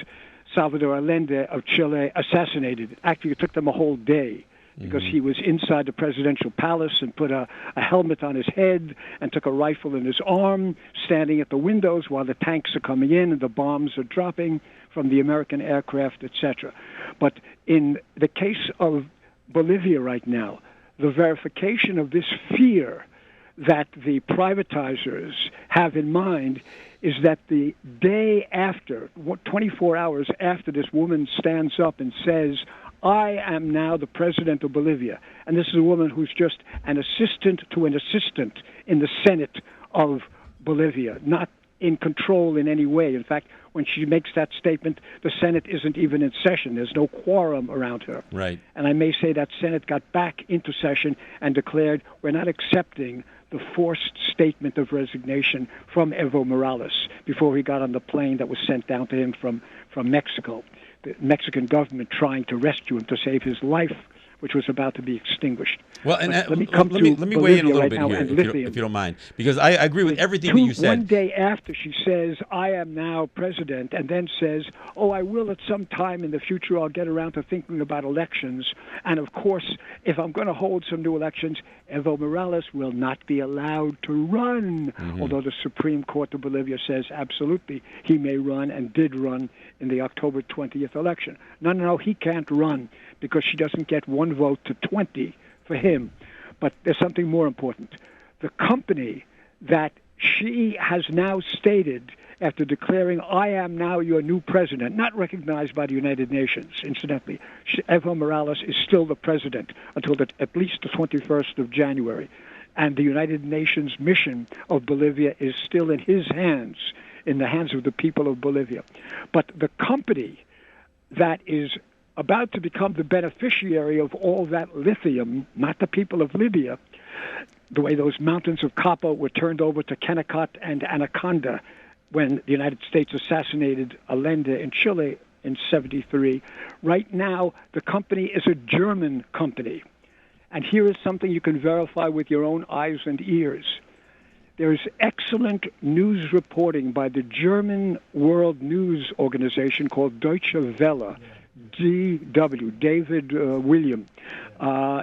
Salvador Allende of Chile, assassinated. Actually, it took them a whole day because he was inside the presidential palace and put a helmet on his head and took a rifle in his arm, standing at the windows while the tanks are coming in and the bombs are dropping from the American aircraft, etc. But in the case of Bolivia right now, the verification of this fear that the privatizers have in mind is that the day after, 24 hours after this woman stands up and says, I am now the president of Bolivia, and this is a woman who's just an assistant to an assistant in the Senate of Bolivia, not in control in any way. In fact, when she makes that statement, the Senate isn't even in session. There's no quorum around her. Right. And I may say that Senate got back into session and declared, we're not accepting the forced statement of resignation from Evo Morales before he got on the plane that was sent down to him from Mexico. The Mexican government trying to rescue him to save his life, which was about to be extinguished. Well, and let me weigh in a little right bit now, here, if you don't mind, because I agree with everything that you said. One day after she says, I am now president, and then says, oh, I will at some time in the future, I'll get around to thinking about elections. And, of course, if I'm going to hold some new elections, Evo Morales will not be allowed to run, although the Supreme Court of Bolivia says absolutely he may run and did run in the October 20th election. No, he can't run because she doesn't get one vote to 20 for him. But there's something more important. The company that she has now stated after declaring, I am now your new president, not recognized by the United Nations, incidentally. Evo Morales is still the president until at least the 21st of January. And the United Nations mission of Bolivia is still in his hands, in the hands of the people of Bolivia. But the company that is about to become the beneficiary of all that lithium, not the people of Libya, the way those mountains of copper were turned over to Kennecott and Anaconda when the United States assassinated Allende in Chile in 73. Right now, the company is a German company. And here is something you can verify with your own eyes and ears. There's excellent news reporting by the German World News Organization called Deutsche Welle, DW, David William.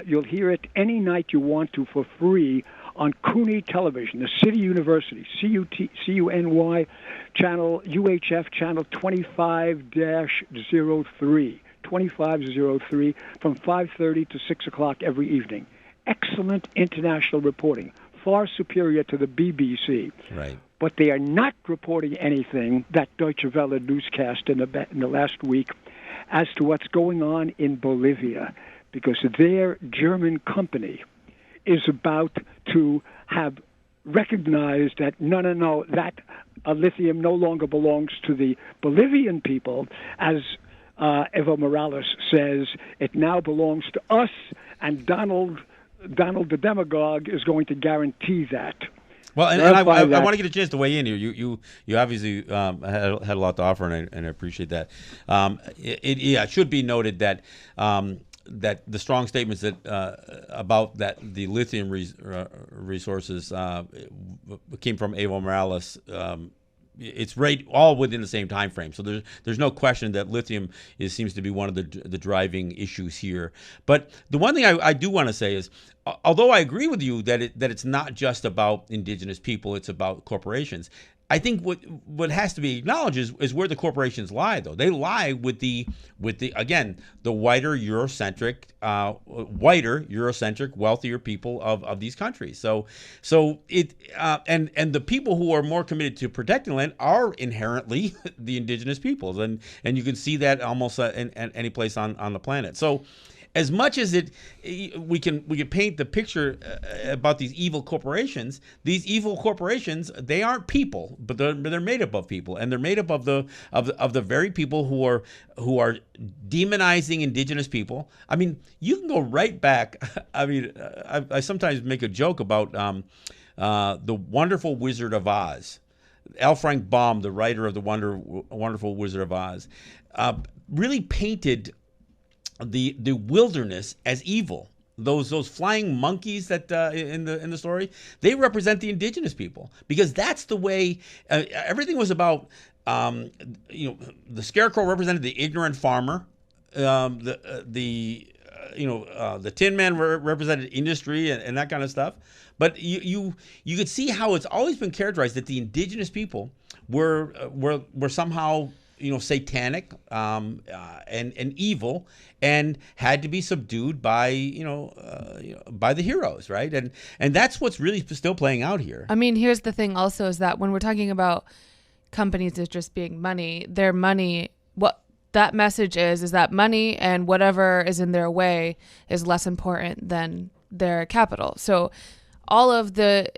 You'll hear it any night you want to for free on CUNY Television, the City University, CUNY channel, UHF channel 25-03, 2503, from 5:30 to 6 o'clock every evening. Excellent international reporting, far superior to the BBC. Right. But they are not reporting anything, that Deutsche Welle newscast in the last week, as to what's going on in Bolivia, because their German company is about to have recognized that no, that lithium no longer belongs to the Bolivian people, as Evo Morales says, it now belongs to us, and Donald the demagogue is going to guarantee that. Well, and I want to get a chance to weigh in here. You obviously had a lot to offer, and I appreciate that. It should be noted that that the strong statements that about that the lithium resources came from Evo Morales. It's right all within the same time frame, so there's no question that lithium seems to be one of the driving issues here. But the one thing I do want to say is, although I agree with you that it's not just about indigenous people, it's about corporations. I think what has to be acknowledged is where the corporations lie, though. They lie with the again, the whiter Eurocentric, wealthier people of these countries. So it and the people who are more committed to protecting land are inherently the indigenous peoples, and you can see that almost in any place on the planet. So, as much as we can paint the picture about these evil corporations, they aren't people, but they're made up of people, and they're made up of the very people who are demonizing indigenous people. I mean, you can go right back. I mean, I sometimes make a joke about the Wonderful Wizard of Oz. L. Frank Baum, the writer of the Wonderful Wizard of Oz, really painted the wilderness as evil. Those flying monkeys that in the story, they represent the indigenous people, because that's the way everything was about. The scarecrow represented the ignorant farmer. The Tin Man represented industry and that kind of stuff. But you could see how it's always been characterized that the indigenous people were somehow satanic and evil, and had to be subdued by by the heroes, right? And that's what's really still playing out here. I mean, here's the thing also, is that when we're talking about companies as just being money, their money, what that message is that money and whatever is in their way is less important than their capital. So all of the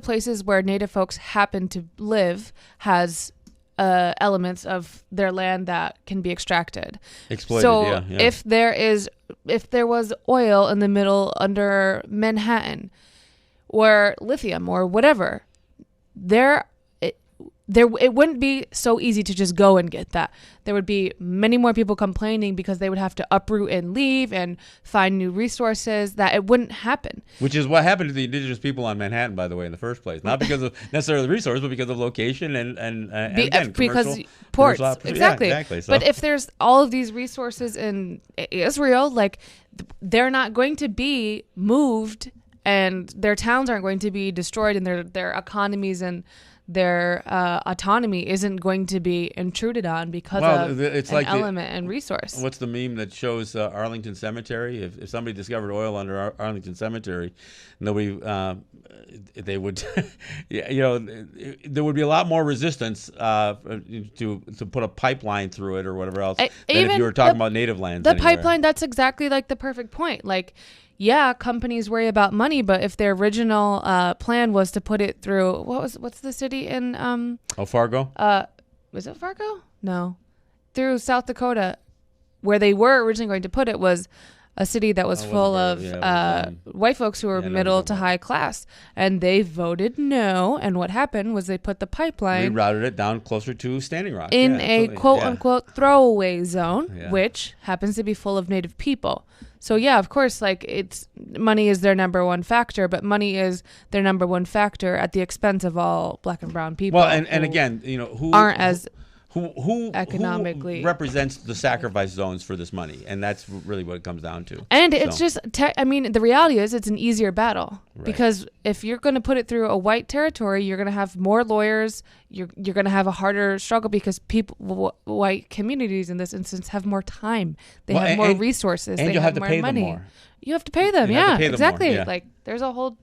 places where Native folks happen to live has elements of their land that can be extracted. Exploited, so yeah. if there was oil in the middle under Manhattan, or lithium or whatever, it wouldn't be so easy to just go and get that. There would be many more people complaining, because they would have to uproot and leave and find new resources, that it wouldn't happen. Which is what happened to the indigenous people on Manhattan, by the way, in the first place. Not because of necessarily the resource, but because of location and again, because ports. Exactly. Yeah, exactly. So. But if there's all of these resources in Israel, like, they're not going to be moved, and their towns aren't going to be destroyed, and their economies and their autonomy isn't going to be intruded on because of element and resource. What's the meme that shows Arlington Cemetery? If somebody discovered oil under Arlington Cemetery, nobody, they would, there would be a lot more resistance to put a pipeline through it or whatever else than if you were talking about native lands. The pipeline, that's exactly like the perfect point. Like, yeah, companies worry about money, but if their original plan was to put it through, what's the city in? Fargo? Was it Fargo? No, through South Dakota, where they were originally going to put it was a city that was full of white folks who were middle to high class, and they voted no. And what happened was they put the pipeline, rerouted it down closer to Standing Rock in a quote unquote throwaway zone, which happens to be full of Native people. So yeah, of course, like money is their number one factor, but money is their number one factor at the expense of all Black and brown people. Well, and again, who aren't as who economically represents the sacrifice zones for this money, and that's really what it comes down to. And it's just, the reality is it's an easier battle, because if you're going to put it through a white territory, you're going to have more lawyers. You're going to have a harder struggle because white communities in this instance have more time. They have more resources. And they you'll have to more pay money. them more. You have to pay them. Exactly. Yeah. Like there's a lot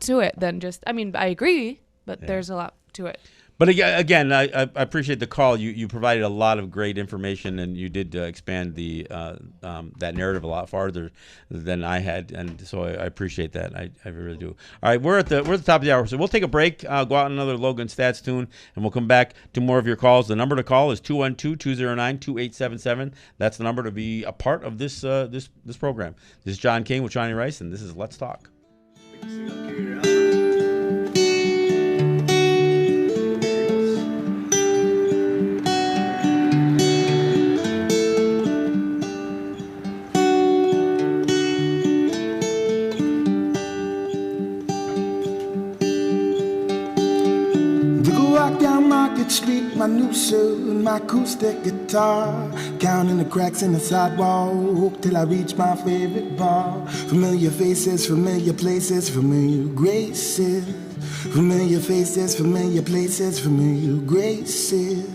to it than just. I agree, but there's a lot to it. But again, I appreciate the call. You provided a lot of great information, and you did expand that narrative a lot farther than I had, and so I appreciate that. I really do. All right, we're at the top of the hour, so we'll take a break. Go out another Logan Stats tune, and we'll come back to more of your calls. The number to call is 212-209-2877. That's the number to be a part of this program. This is John Kane with Johnny Rice, and this is Let's Talk. Street, my new suit, my acoustic guitar, counting the cracks in the sidewalk till I reach my favorite bar. Familiar faces, familiar places, familiar graces. Familiar faces, familiar places, familiar graces.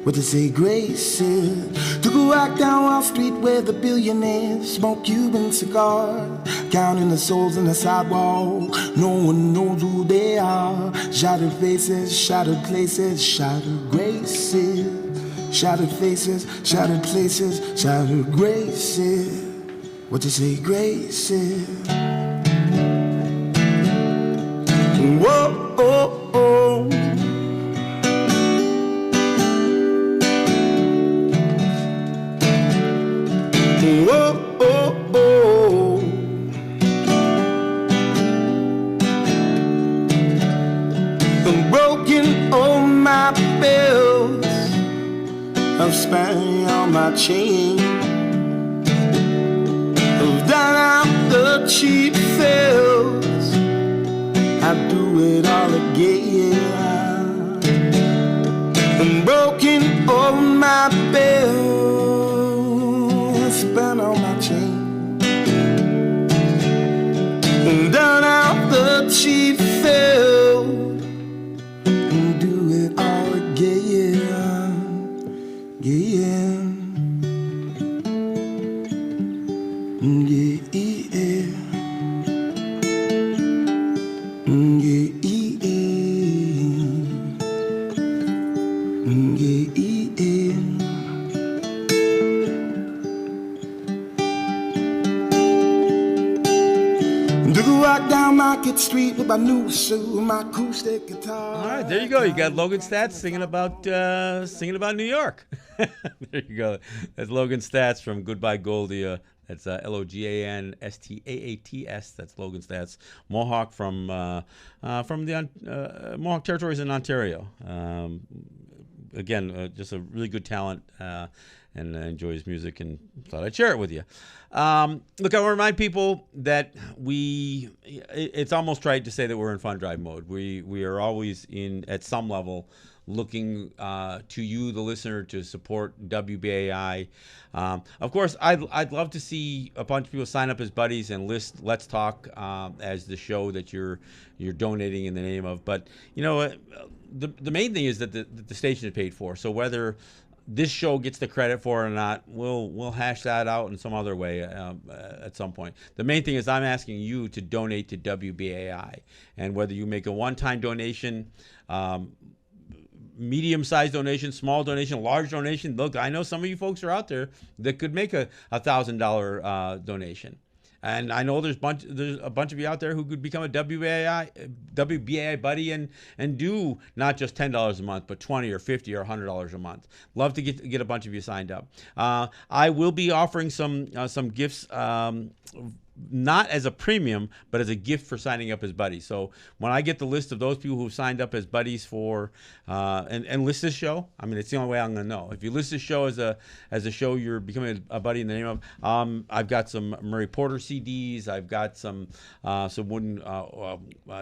What to say, graces. Took a walk down Wall Street where the billionaires smoke Cuban cigars, counting the souls in the sidewalk. No one knows who they are. Shattered faces, shattered places, shattered graces. Shattered faces, shattered places, shattered graces. What you say, graces. Whoa, oh, oh. Whoa, oh, oh. I'm broken all my bills, I've spent all my change, I've done out the cheap fills, I do it all again. I'm broken all my bills, spent all my change, and done out the cheap fill, and do it all again, yeah, Market Street with my new suit, my acoustic guitar. All right, there you go. You got Logan Stats singing about New York. There you go. That's Logan Stats from Goodbye Goldie. That's LOGANSTAATS. That's Logan Stats. Mohawk from the Mohawk territories in Ontario. Again, just a really good talent. And enjoy his music, and thought I'd share it with you. Look, I want to remind people that it's almost right to say that we're in fund drive mode. We are always at some level looking to you, the listener, to support WBAI. Of course, I'd love to see a bunch of people sign up as buddies and list Let's Talk as the show that you're donating in the name of. But the main thing is that the station is paid for. So whether this show gets the credit for it or not, we'll hash that out in some other way at some point. The main thing is I'm asking you to donate to WBAI, and whether you make a one-time donation, medium-sized donation, small donation, large donation. Look, I know some of you folks are out there that could make a $1,000 donation. And I know there's a bunch of you out there who could become a WBAI buddy and do not just $10 a month, but $20 or $50 or $100 a month. Love to get a bunch of you signed up. I will be offering some gifts. Not as a premium, but as a gift for signing up as buddies. So when I get the list of those people who signed up as buddies for and list this show, I mean, it's the only way I'm going to know. If you list this show as a show you're becoming a buddy in the name of, I've got some Murray Porter CDs. I've got some wooden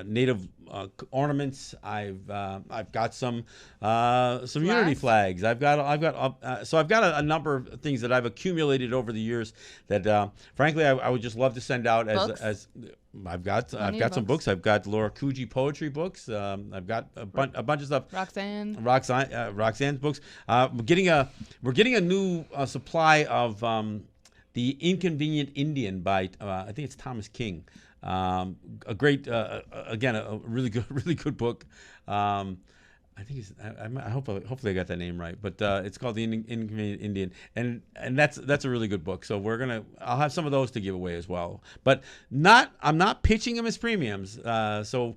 native ornaments. I've got some Unity flags. I've got a number of things that I've accumulated over the years that frankly I would just love to send out as I've got some books. I've got Laura Coogee poetry books. I've got a bunch of stuff. Roxanne's books. We're getting a new supply of The Inconvenient Indian by I think it's Thomas King. A great again a really good book. I think hopefully I got that name right, but it's called The Inconvenient Indian, and that's a really good book. So I'll have some of those to give away as well, but I'm not pitching them as premiums. So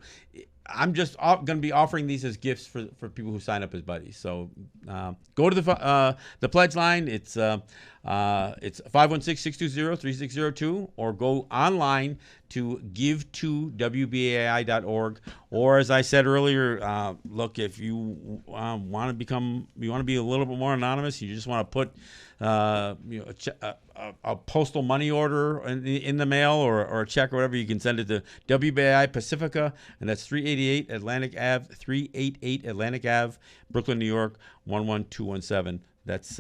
I'm just going to be offering these as gifts for people who sign up as buddies. So go to the pledge line. It's 516-620-3602, or go online to give2wbai.org. Or as I said earlier, look, if you want to be a little bit more anonymous, you just want to put a postal money order in the mail or a check or whatever, you can send it to WBAI Pacifica, and that's 388 Atlantic Ave, Brooklyn, New York 11217. That's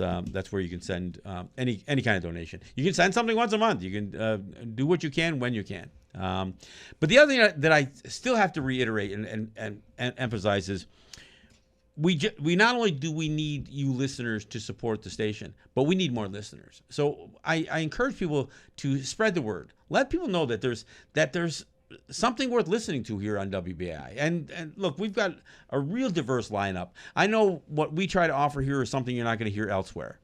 where you can send any kind of donation. You can send something once a month. You can do what you can when you can. But the other thing that I still have to reiterate and emphasize is we not only do we need you listeners to support the station, but we need more listeners. So I encourage people to spread the word. Let people know that there's something worth listening to here on WBAI. And look, we've got a real diverse lineup. I know what we try to offer here is something you're not going to hear elsewhere.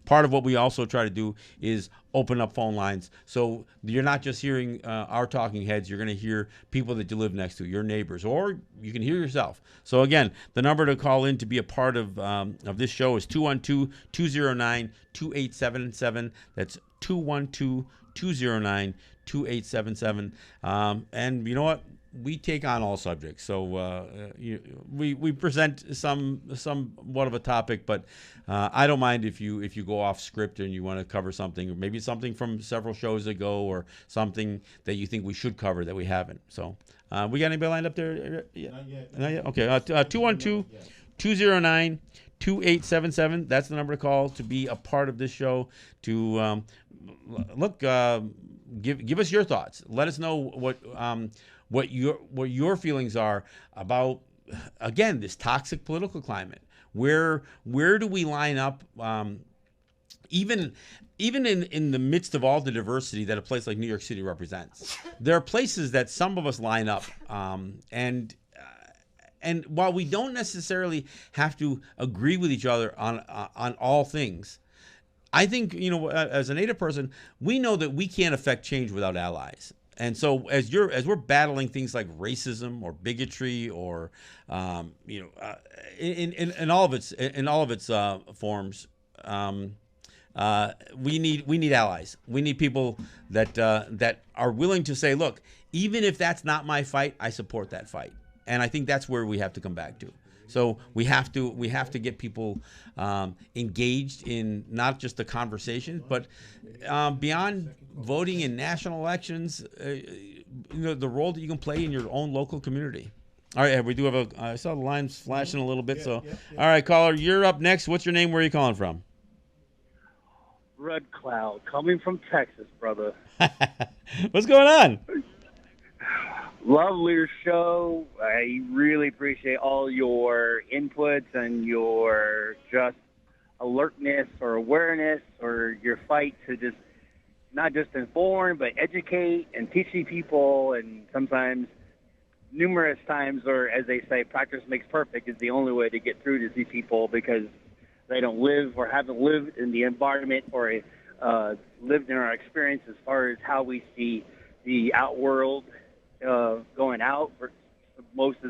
Part of what we also try to do is open up phone lines, so you're not just hearing our talking heads. You're going to hear people that you live next to, your neighbors, or you can hear yourself. So again, the number to call in to be a part of this show is 212-209-2877. That's 212-209-2877. And you know what? We take on all subjects, so we present somewhat of a topic, but I don't mind if you go off script and you want to cover something, maybe something from several shows ago, or something that you think we should cover that we haven't. So we got anybody lined up there? Not yet. Okay. 212-209-2877. That's the number to call to be a part of this show. To give us your thoughts. Let us know what your feelings are about, again, this toxic political climate. Where do we line up? Even in the midst of all the diversity that a place like New York City represents, there are places that some of us line up, and while we don't necessarily have to agree with each other on all things, I think, as a Native person, we know that we can't affect change without allies. And so as we're battling things like racism or bigotry or in all of its forms, we need allies. We need people that are willing to say, look, even if that's not my fight, I support that fight. And I think that's where we have to come back to. So we have to get people engaged in not just the conversation, but beyond voting in national elections, the role that you can play in your own local community. All right, we do have I saw the lines flashing a little bit. Yeah. All right, caller, you're up next. What's your name? Where are you calling from? Red Cloud, coming from Texas, brother. What's going on? Lovely show. I really appreciate all your inputs and your just alertness or awareness or your fight to just not just inform but educate and teaching people, and sometimes numerous times, or as they say, practice makes perfect is the only way to get through to these people because they don't live or haven't lived in the environment or a lived in our experience as far as how we see the outworld going out.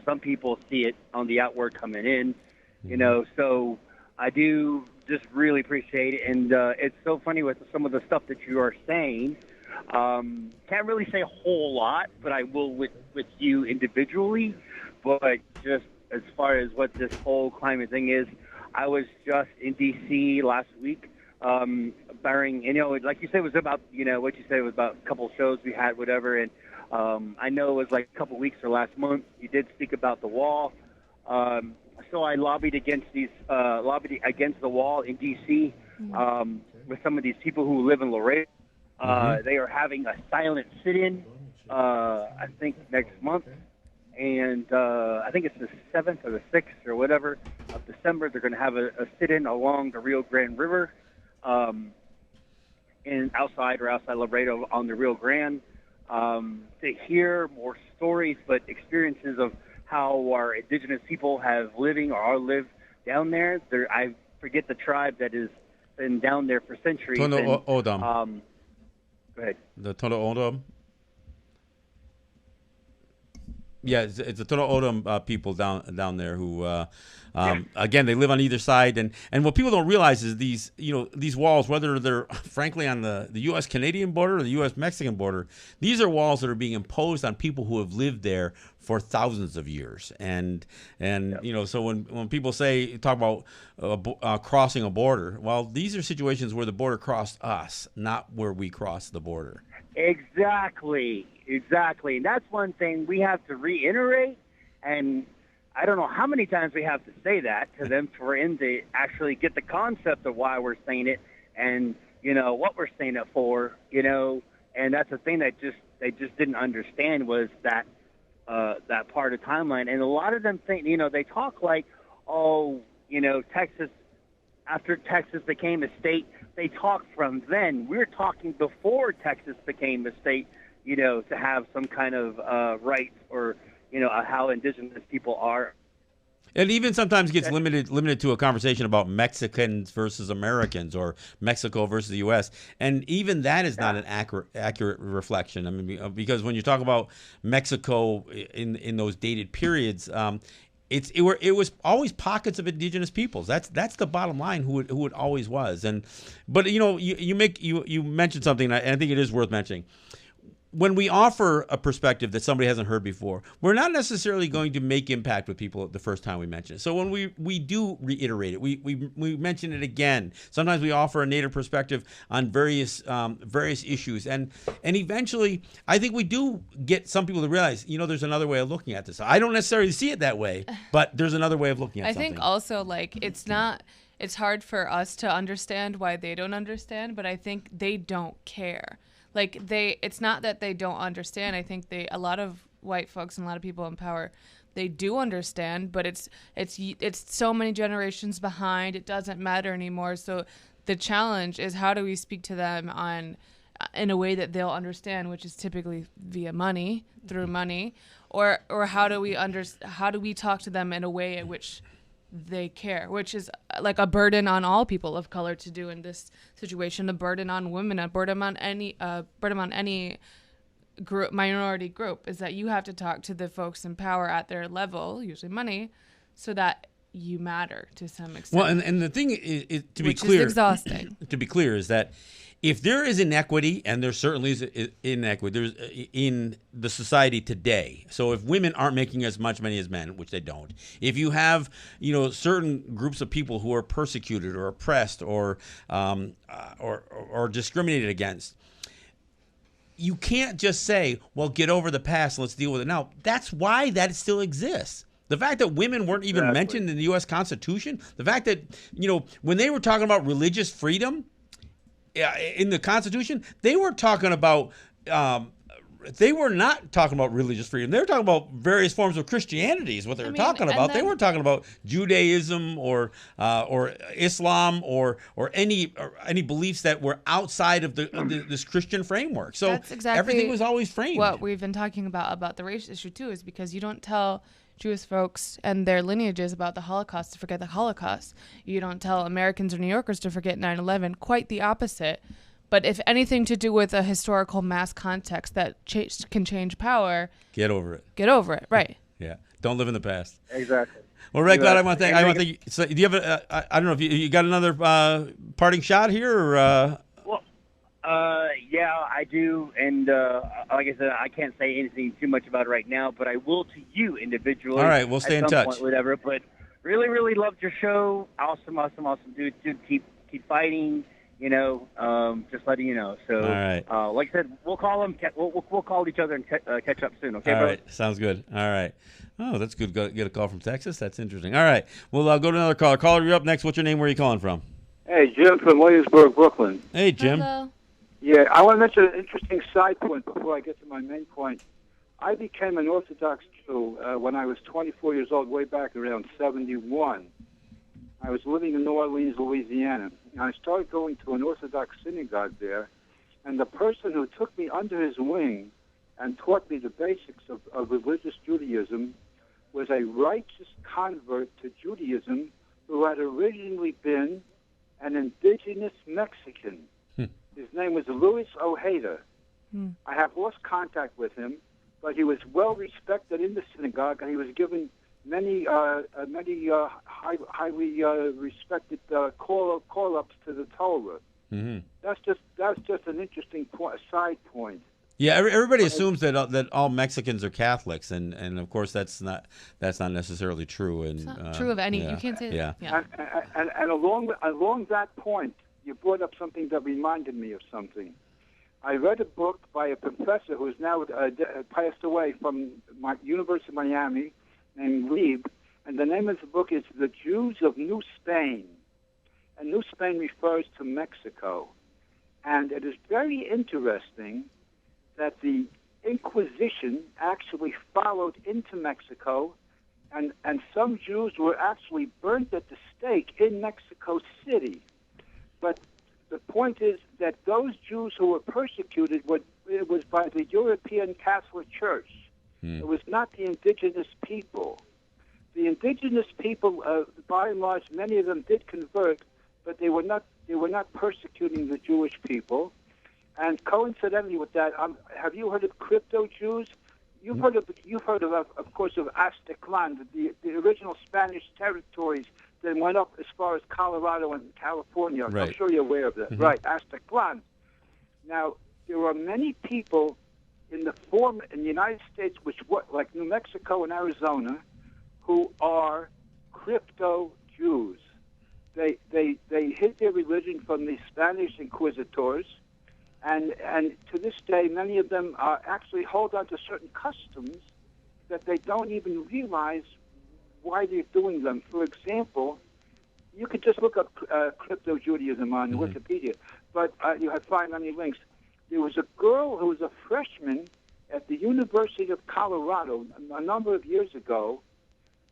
Some people see it on the outward coming in, you know. So I do just really appreciate it, and it's so funny with some of the stuff that you are saying. Can't really say a whole lot, but I will with you individually. But just as far as what this whole climate thing is, I was just in D.C. last week. Barring, you know, like you said, it was about, you know, what you said was about a couple of shows we had, whatever. And I know it was like a couple of weeks or last month. You did speak about the wall. So I lobbied against the wall in D.C. With some of these people who live in Laredo. They are having a silent sit-in, I think, next month. And I think it's the 7th or the 6th or whatever of December. They're going to have a sit-in along the Rio Grande River, outside Laredo on the Rio Grande, to hear more stories, but experiences of how our indigenous people have living or are lived down there. I forget the tribe that has been down there for centuries. Tono Odom. Go ahead. The Tono Odom. Yeah, it's the Tono Odom people down there who, again, they live on either side, and what people don't realize is these walls, whether they're frankly on the U.S. Canadian border or the U.S. Mexican border, these are walls that are being imposed on people who have lived there for thousands of years, and you know, so when people talk about crossing a border, well, these are situations where the border crossed us, not where we crossed the border. Exactly. And that's one thing we have to reiterate, and I don't know how many times we have to say that to them for them to actually get the concept of why we're saying it and, you know, what we're saying it for, you know, and that's the thing that they just didn't understand was that part of timeline. And a lot of them think, you know, they talk like, oh, you know, Texas, after Texas became a state, they talk from then. We're talking before Texas became a state, you know, to have some kind of rights or, you know, how indigenous people are. It even sometimes gets limited to a conversation about Mexicans versus Americans or Mexico versus the U.S. And even that is not an accurate reflection. I mean, because when you talk about Mexico in those dated periods, it was always pockets of indigenous peoples. That's the bottom line. Who it always was. But you know, you mentioned something, and I think it is worth mentioning. When we offer a perspective that somebody hasn't heard before, we're not necessarily going to make impact with people the first time we mention it. So when we do reiterate it, we mention it again. Sometimes we offer a Native perspective on various issues, and eventually, I think we do get some people to realize, you know, there's another way of looking at this. I don't necessarily see it that way, but there's another way of looking at something. I think also, like, it's hard for us to understand why they don't understand, but I think they don't care. Like, it's not that they don't understand. I think a lot of white folks and a lot of people in power, they do understand, but it's so many generations behind. It doesn't matter anymore. So the challenge is, how do we speak to them in a way that they'll understand, which is typically via money, through money, or how do we talk to them in a way in which they care, which is like a burden on all people of color to do in this situation, a burden on women, a burden on any group, minority group, is that you have to talk to the folks in power at their level, usually money, so that you matter to some extent. Well, and the thing is to be clear, is exhausting. To be clear is that if there is inequity, and there certainly is inequity, there's in the society today. So if women aren't making as much money as men, which they don't, if you have, you know, certain groups of people who are persecuted or oppressed or discriminated against, you can't just say, well, get over the past and let's deal with it now. That's why that still exists. The fact that women weren't even mentioned in the U.S. Constitution, the fact that, you know, when they were talking about religious freedom in the Constitution, they were talking about they were not talking about religious freedom. They were talking about various forms of Christianity is what they were talking about. They weren't talking about Judaism or Islam or any beliefs that were outside of this Christian framework. So that's exactly everything was always framed. What we've been talking about the race issue too, is because you don't tell Jewish folks and their lineages about the Holocaust to forget the Holocaust. You don't tell Americans or New Yorkers to forget 9/11. Quite the opposite. But if anything to do with a historical mass context that can change power, get over it. Get over it, right? Yeah, don't live in the past. Exactly. Well, Ray, glad I want to thank. So, do you have I don't know if you got another parting shot here, or? Yeah, I do, and like I said, I can't say anything too much about it right now, but I will to you individually. All right, we'll stay in touch. Point, whatever. But really, really loved your show. Awesome, dude. Keep fighting. Just letting you know. So, all right. Like I said, we'll call them. We'll call each other and catch up soon. Okay, all bro? right, sounds good. All right. Oh, that's good. Get a call from Texas. That's interesting. All right. Well, I'll go to another caller. Caller, you're up next. What's your name? Where are you calling from? Hey, Jim from Williamsburg, Brooklyn. Hey, Jim. Hello. Yeah, I want to mention an interesting side point before I get to my main point. I became an Orthodox Jew when I was 24 years old, way back around 71. I was living in New Orleans, Louisiana. And I started going to an Orthodox synagogue there, and the person who took me under his wing and taught me the basics of religious Judaism was a righteous convert to Judaism who had originally been an indigenous Mexican. His name was Louis Ojeda. I have lost contact with him, but he was well respected in the synagogue, and he was given many highly respected call-ups to the Torah. Mm-hmm. That's just an interesting side point. Yeah, everybody assumes that all Mexicans are Catholics, and of course that's not necessarily true. And it's not true of any. Yeah. You can't say that. Yeah. And along that point, you brought up something that reminded me of something. I read a book by a professor who is now passed away from University of Miami, named Lieb, and the name of the book is The Jews of New Spain. And New Spain refers to Mexico. And it is very interesting that the Inquisition actually followed into Mexico, and some Jews were actually burnt at the stake in Mexico City. But the point is that those Jews who were persecuted it was by the European Catholic Church. It was not the indigenous people. The indigenous people, by and large, many of them did convert, but they were not persecuting the Jewish people. And coincidentally with that, have you heard of crypto Jews? You've heard of course, of Azteclan, the original Spanish territories that went up as far as Colorado and California. Right. I'm sure you're aware of that. Mm-hmm. Right, Azteclan. Now, there are many people in the United States, like New Mexico and Arizona, who are crypto Jews. They hid their religion from the Spanish inquisitors, and to this day, many of them actually hold on to certain customs that they don't even realize why they're doing them. For example, you could just look up crypto Judaism on Wikipedia, but you have find many links. There was a girl who was a freshman at the University of Colorado a number of years ago.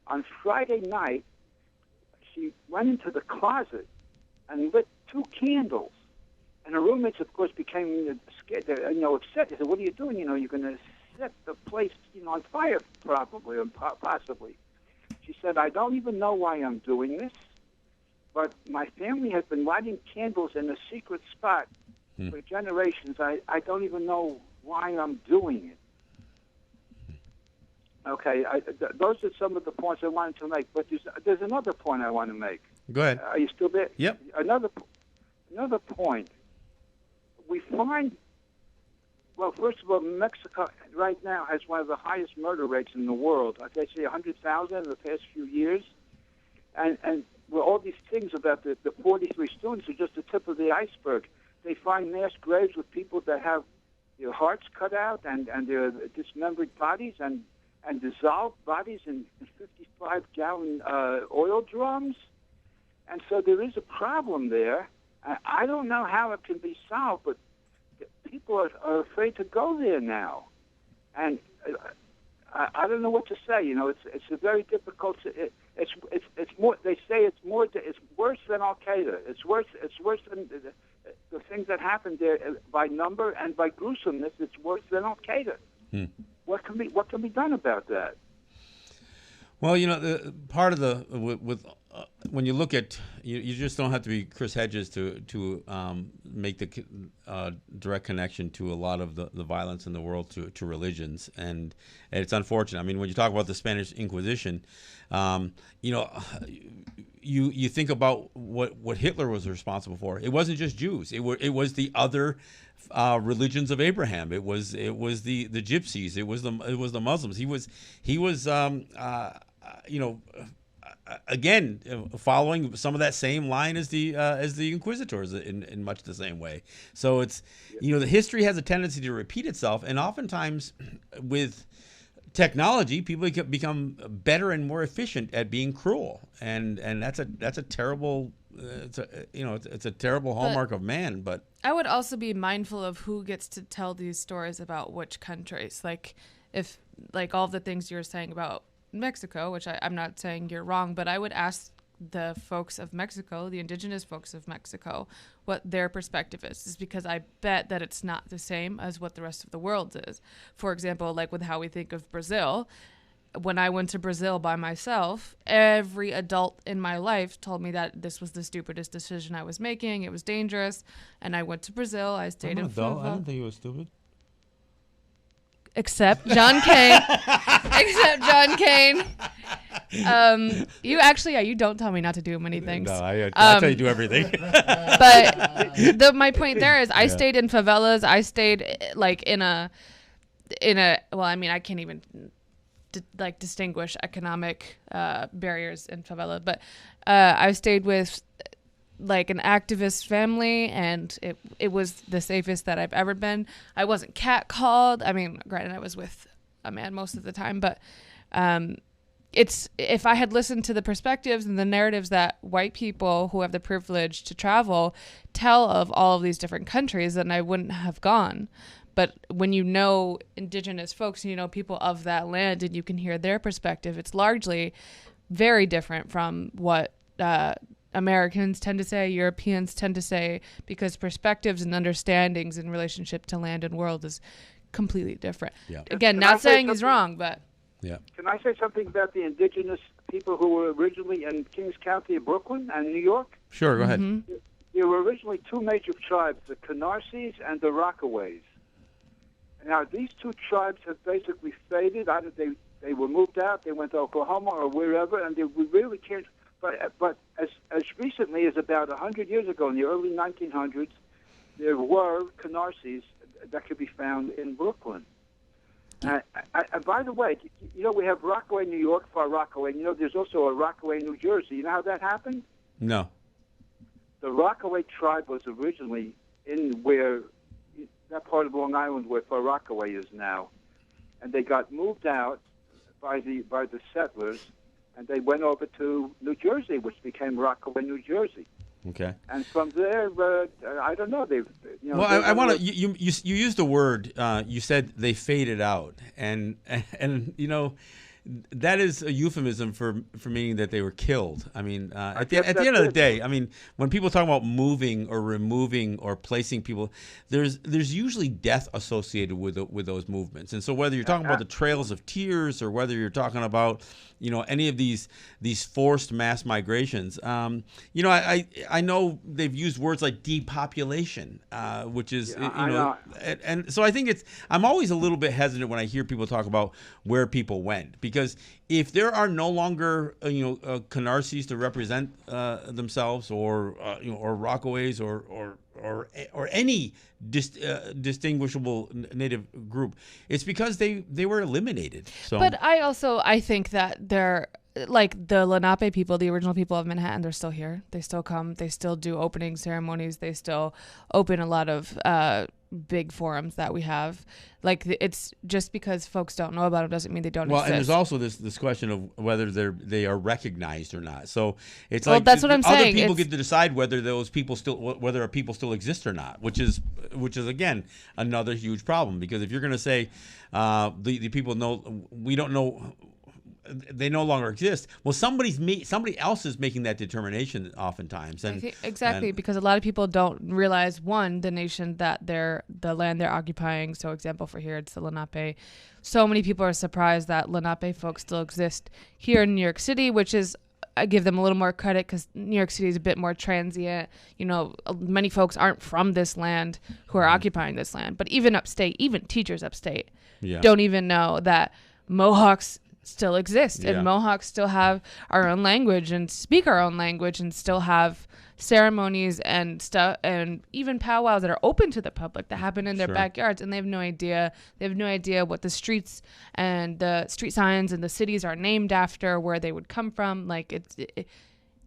On Friday night, she went into the closet and lit 2 candles. And her roommates, of course, became scared, upset. They said, "What are you doing? You're going to set the place, on fire, probably or possibly." She said, "I don't even know why I'm doing this, but my family has been lighting candles in a secret spot for generations. I don't even know why I'm doing it." Okay, those are some of the points I wanted to make, but there's another point I want to make. Go ahead. Are you still there? Yep. Another point. We find, well, first of all, Mexico right now has one of the highest murder rates in the world. They say 100,000 in the past few years. And well, all these things about the 43 students are just the tip of the iceberg. They find mass graves with people that have their hearts cut out and their dismembered bodies and dissolved bodies in 55-gallon oil drums. And so there is a problem there. I don't know how it can be solved, but people are afraid to go there now. And I don't know what to say. It's a very difficult. It's more. They say it's worse than Al Qaeda. It's worse than the things that happened there by number and by gruesomeness. It's worse than Al Qaeda. What can be done about that? Well, part of with when you look at you just don't have to be Chris Hedges to make the direct connection to a lot of the violence in the world to religions, and it's unfortunate. I mean, when you talk about the Spanish Inquisition, you think about what Hitler was responsible for. It wasn't just Jews. It was the other religions of Abraham. It was the gypsies. It was the Muslims. He was again, following some of that same line as the Inquisitors in much the same way. So it's the history has a tendency to repeat itself, and oftentimes with technology, people become better and more efficient at being cruel, and that's a terrible it's a terrible hallmark of man. But I would also be mindful of who gets to tell these stories about which countries. Like if all the things you were saying about Mexico, which I'm not saying you're wrong, but I would ask the folks of Mexico, the indigenous folks of Mexico, what their perspective is because I bet that it's not the same as what the rest of the world is. For example, like with how we think of Brazil, when I went to Brazil by myself, every adult in my life told me that this was the stupidest decision I was making. It was dangerous. And I went to Brazil. I stayed in Favela. I didn't think it was stupid. Except John Kane. Except John Kane. You actually, you don't tell me not to do many things. No, I tell you to do everything. But my point there is I stayed in favelas. I stayed like in a, well, I mean, I can't even distinguish economic barriers in favela, but I stayed with like an activist family, and it was the safest that I've ever been. I wasn't catcalled. I mean, granted, I was with a man most of the time, but it's if I had listened to the perspectives and the narratives that white people who have the privilege to travel tell of all of these different countries, then I wouldn't have gone. But when you know indigenous folks and you know people of that land and you can hear their perspective, it's largely very different from what Americans tend to say, Europeans tend to say, because perspectives and understandings in relationship to land and world is completely different. Yeah. Again, not saying he's wrong, but... Yeah. Can I say something about the indigenous people who were originally in Kings County of Brooklyn and New York? Sure, go ahead. Mm-hmm. There were originally two major tribes, the Canarsies and the Rockaways. Now, these two tribes have basically faded. Either they were moved out, they went to Oklahoma or wherever, and we really can't... But as recently as about 100 years ago, in the early 1900s, there were Canarsies that could be found in Brooklyn. By the way, we have Rockaway, New York, Far Rockaway. There's also a Rockaway, New Jersey. You know how that happened? No. The Rockaway tribe was originally in that part of Long Island where Far Rockaway is now, and they got moved out by the settlers. And they went over to New Jersey, which became Rockaway, New Jersey. Okay. And from there, I don't know. Well, I want to. You used the word. You said they faded out, and that is a euphemism for meaning that they were killed. I mean, at the end of the day, I mean, when people talk about moving or removing or placing people, there's usually death associated with those movements. And so whether you're talking about the Trails of Tears or whether you're talking about any of these forced mass migrations, I know they've used words like depopulation, which is and so I think I'm always a little bit hesitant when I hear people talk about where people went, because if there are no longer Canarsies to represent themselves or Rockaways or any distinguishable native group, it's because they were eliminated. So, but I think that they're like the Lenape people, the original people of Manhattan. They're still here. They still come. They still do opening ceremonies. They still open a lot of big forums that we have. Like, it's just because folks don't know about them doesn't mean they don't exist. And there's also this question of whether they are recognized or not. So it's that's what I'm saying. Other people get to decide whether people still exist or not, which is again another huge problem, because if you're going to say the people we don't know, they no longer exist. Well, somebody else is making that determination oftentimes. And exactly, because a lot of people don't realize, one, the nation that the land they're occupying. So, example for here, it's the Lenape. So many people are surprised that Lenape folks still exist here in New York City, which is I give them a little more credit because New York City is a bit more transient. You know, many folks aren't from this land who are occupying this land. But even upstate, even teachers upstate don't even know that Mohawks still exist, and Mohawks still have our own language and speak our own language and still have ceremonies and stuff and even powwows that are open to the public that happen in their backyards, and they have no idea what the streets and the street signs and the cities are named after, where they would come from. Like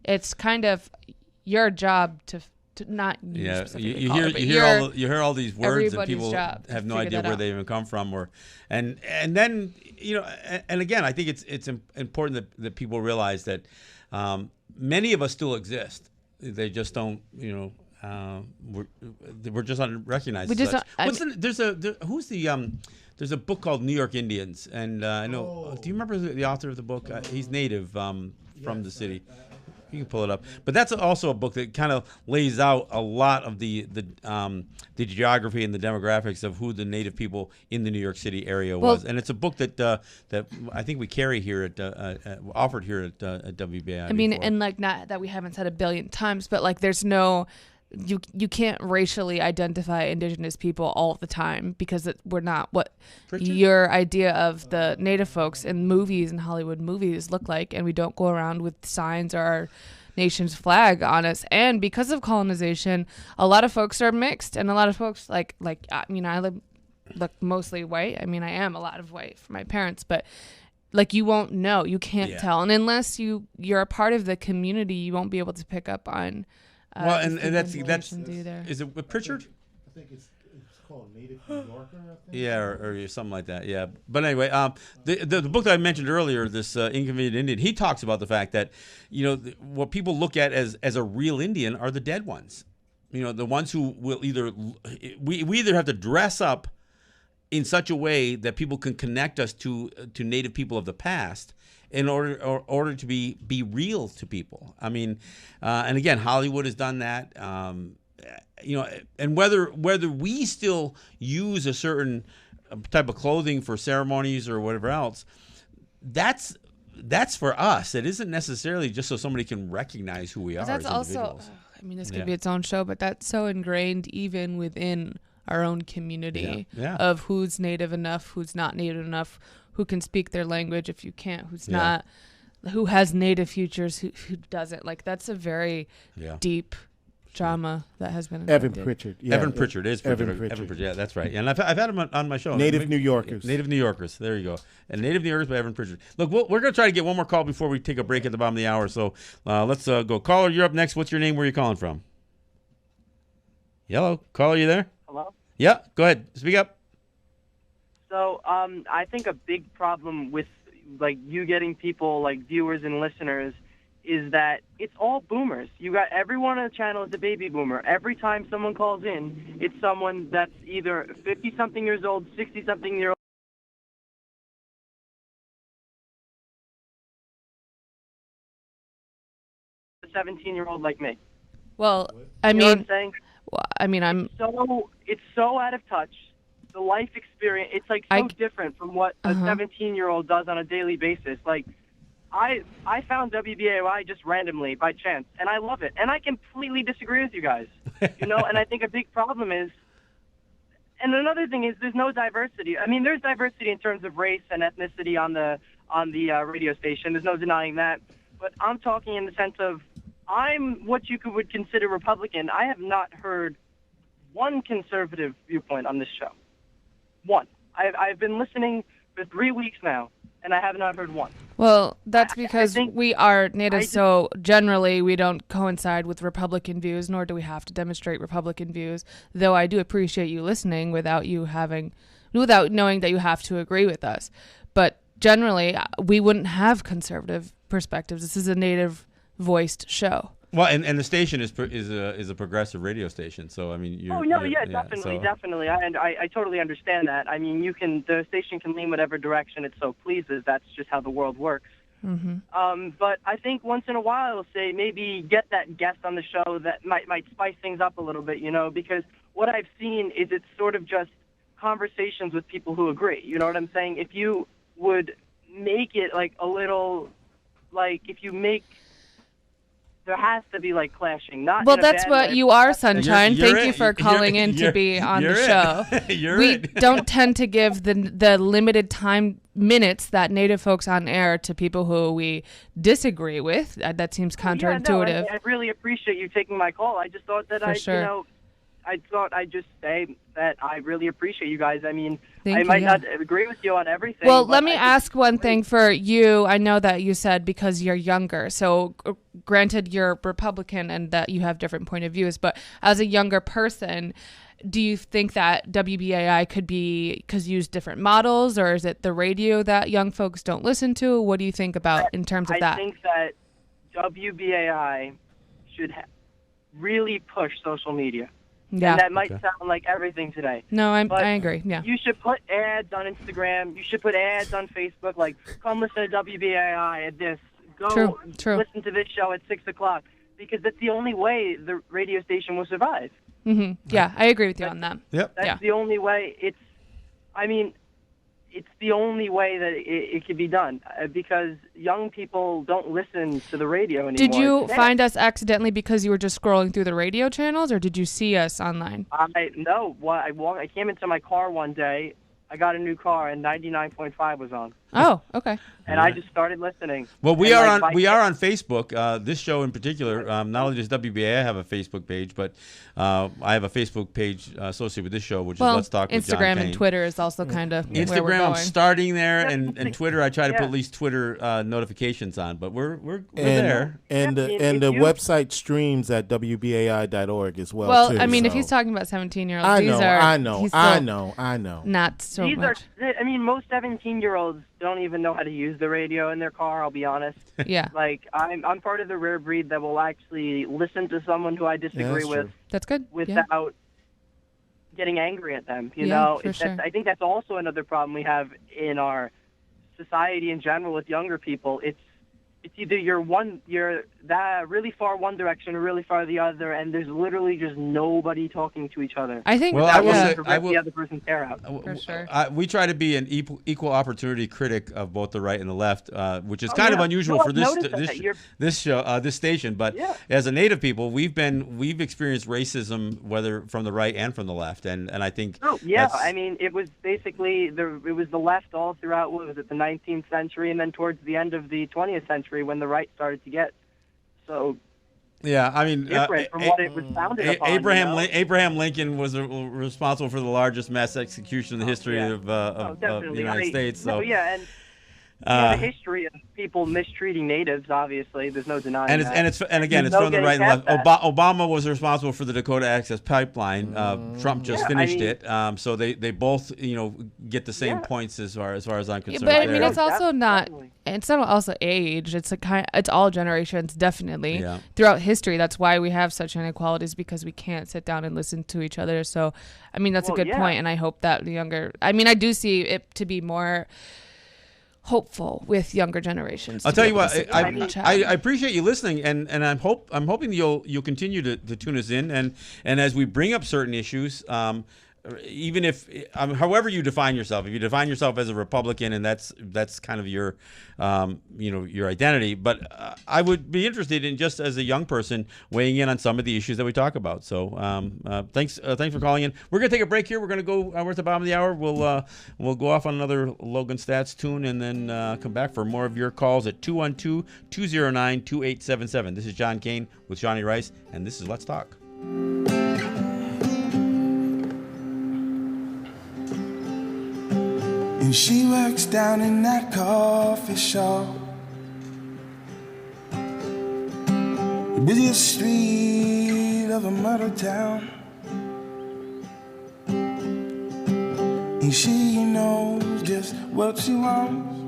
it's kind of your job to not use you hear all these words and people have no idea where they even come from, and then and again, I think it's important that people realize that many of us still exist. They just don't, we're just unrecognized. There's a book called New York Indians, and I know. Do you remember the author of the book? He's native from the city. You can pull it up, but that's also a book that kind of lays out a lot of the geography and the demographics of who the native people in the New York City area was, and it's a book that I think we carry here at offered here at WBAI. I mean, before. and like, not that we haven't said a billion times, but like, there's no. You can't racially identify indigenous people all the time because we're not what your idea of the native folks in movies and Hollywood movies look like, and we don't go around with signs or our nation's flag on us. And because of colonization, a lot of folks are mixed, and a lot of folks I look mostly white. I mean, I am a lot of white for my parents, but like, you won't know, you can't tell, and unless you're a part of the community, you won't be able to pick up on. Well, and that's is it with Pritchard? I think it's called Native New Yorker. I think. Yeah, or something like that. Yeah, but anyway, the book that I mentioned earlier, this Inconvenient Indian, he talks about the fact that what people look at as a real Indian are the dead ones. The ones who will we either have to dress up in such a way that people can connect us to Native people of the past, in order to be real to people. I mean, and again, Hollywood has done that. And whether we still use a certain type of clothing for ceremonies or whatever else, that's for us. It isn't necessarily just so somebody can recognize who we are as individuals. I mean, this could be its own show, but that's so ingrained even within our own community of who's native enough, who's not native enough, who can speak their language if you can't, who's not, who has native features, who doesn't. Like, that's a very deep drama that has been invented. Evan Pritchard. Evan Pritchard is Evan Pritchard. Yeah, that's right. And I've had him on my show. Native New Yorkers. Native New Yorkers. There you go. And Native New Yorkers by Evan Pritchard. Look, we're going to try to get one more call before we take a break at the bottom of the hour. So let's go. Caller, you're up next. What's your name? Where are you calling from? Hello. Caller, you there? Hello? Yeah, go ahead. Speak up. So I think a big problem with like you getting people like viewers and listeners is that it's all boomers. You got everyone on the channel is a baby boomer. Every time someone calls in, it's someone that's either 50-something years old, 60-something year old. 17-year-old like me. Well, you know what I'm saying? Well, I mean, it's so out of touch. The life experience, it's like so different from what a 17-year-old does on a daily basis. Like, I found WBAI just randomly by chance, and I love it. And I completely disagree with you guys, and I think a big problem is, and another thing is, there's no diversity. I mean, there's diversity in terms of race and ethnicity on the radio station. There's no denying that. But I'm talking in the sense of, I'm what you would consider Republican. I have not heard one conservative viewpoint on this show. One. I've been listening for 3 weeks now, and I have not heard one. Well, that's because we are natives, so generally we don't coincide with Republican views, nor do we have to demonstrate Republican views, though I do appreciate you listening without knowing that you have to agree with us. But generally, we wouldn't have conservative perspectives. This is a native-voiced show. Well, and the station is a progressive radio station, so I mean, definitely. I totally understand that. I mean, the station can lean whatever direction it so pleases. That's just how the world works. Mm-hmm. But I think once in a while, say maybe get that guest on the show that might spice things up a little bit, because what I've seen is it's sort of just conversations with people who agree. You know what I'm saying? If you would make it like a little, like if you make there has to be like clashing. Not Well, in a that's bad what way, you but are, that's- Sunshine. You're Thank you it. for calling in to be on the show. We don't tend to give the limited time minutes that Native folks on air to people who we disagree with. That seems counterintuitive. Yeah, no, I really appreciate you taking my call. I just thought that I thought I'd just say that I really appreciate you guys. I mean, I might not agree with you on everything. Well, but let me ask one thing for you. I know that you said because you're younger. So granted, you're Republican and that you have different point of views. But as a younger person, do you think that WBAI could use different models, or is it the radio that young folks don't listen to? What do you think about in terms of that? I think that WBAI should really push social media. Yeah. And that might sound like everything today. No, I But agree. Yeah. You should put ads on Instagram. You should put ads on Facebook. Like, come listen to WBAI at this. Go listen to this show at 6 o'clock. Because that's the only way the radio station will survive. Mm-hmm. Yeah, I agree with you on that. Yep. That's the only way. It's the only way that it could be done because young people don't listen to the radio anymore. Did you find us accidentally because you were just scrolling through the radio channels, or did you see us online? No. I came into my car one day. I got a new car, and 99.5 was on. Oh, okay. And I just started listening. Well, we are on Facebook. This show in particular. Not only does WBAI have a Facebook page, but I have a Facebook page associated with this show, which is Let's Talk with John Instagram Kane. and Twitter is also kind of where we're Instagram. going. I'm starting there, and Twitter. I try to put at least Twitter notifications on, but we're there. And the website streams at WBAI.org as well. Well, too, I mean, so. if he's talking about 17-years, I know. Not so much. I mean, most 17-year-olds don't even know how to use the radio in their car, I'll be honest. Yeah. Like, I'm part of the rare breed that will actually listen to someone who I disagree with. That's good. Without getting angry at them, you Yeah, know? for sure. I think that's also another problem we have in our society in general with younger people. It's either you're that really far one direction or really far the other, and there's literally just nobody talking to each other. I think Well, that I will will say- prevent the other person's hair out. For sure. We try to be an equal opportunity critic of both the right and the left, which is kind of unusual for this station. But as a Native people, we've experienced racism whether from the right and from the left, and I think. Oh yeah, I mean it was basically it was the left all throughout. What was it, the 19th century, and then towards the end of the 20th century when the right started to get so. Yeah, I mean, different from what it was founded upon. Abraham Lincoln was responsible for the largest mass execution in the history of the United States. So and the history of people mistreating natives. Obviously, there's no denying that. And again, it's from the right and left. Obama was responsible for the Dakota Access Pipeline. Trump just finished it. So they both get the same points as far as I'm concerned. But I mean, it's also not. It's not also age. It's it's all generations, definitely. Yeah. Throughout history, that's why we have such inequalities, because we can't sit down and listen to each other. So, I mean, that's a good point, and I hope that the younger. I mean, I do see it to be more hopeful with younger generations. I'll tell you what, I appreciate you listening, and I'm hoping you'll continue to tune us in, and as we bring up certain issues. Even if, however you define yourself, if you define yourself as a Republican and that's kind of your, your identity, but I would be interested in, just as a young person, weighing in on some of the issues that we talk about. So thanks for calling in. We're gonna take a break here. We're gonna go. We're at the bottom of the hour. We'll go off on another Logan Stats tune and then come back for more of your calls at 212-209-2877. This is John Kane with Shawnee Rice, and this is Let's Talk. And she works down in that coffee shop, the busiest street of a murder town. And she knows just what she wants,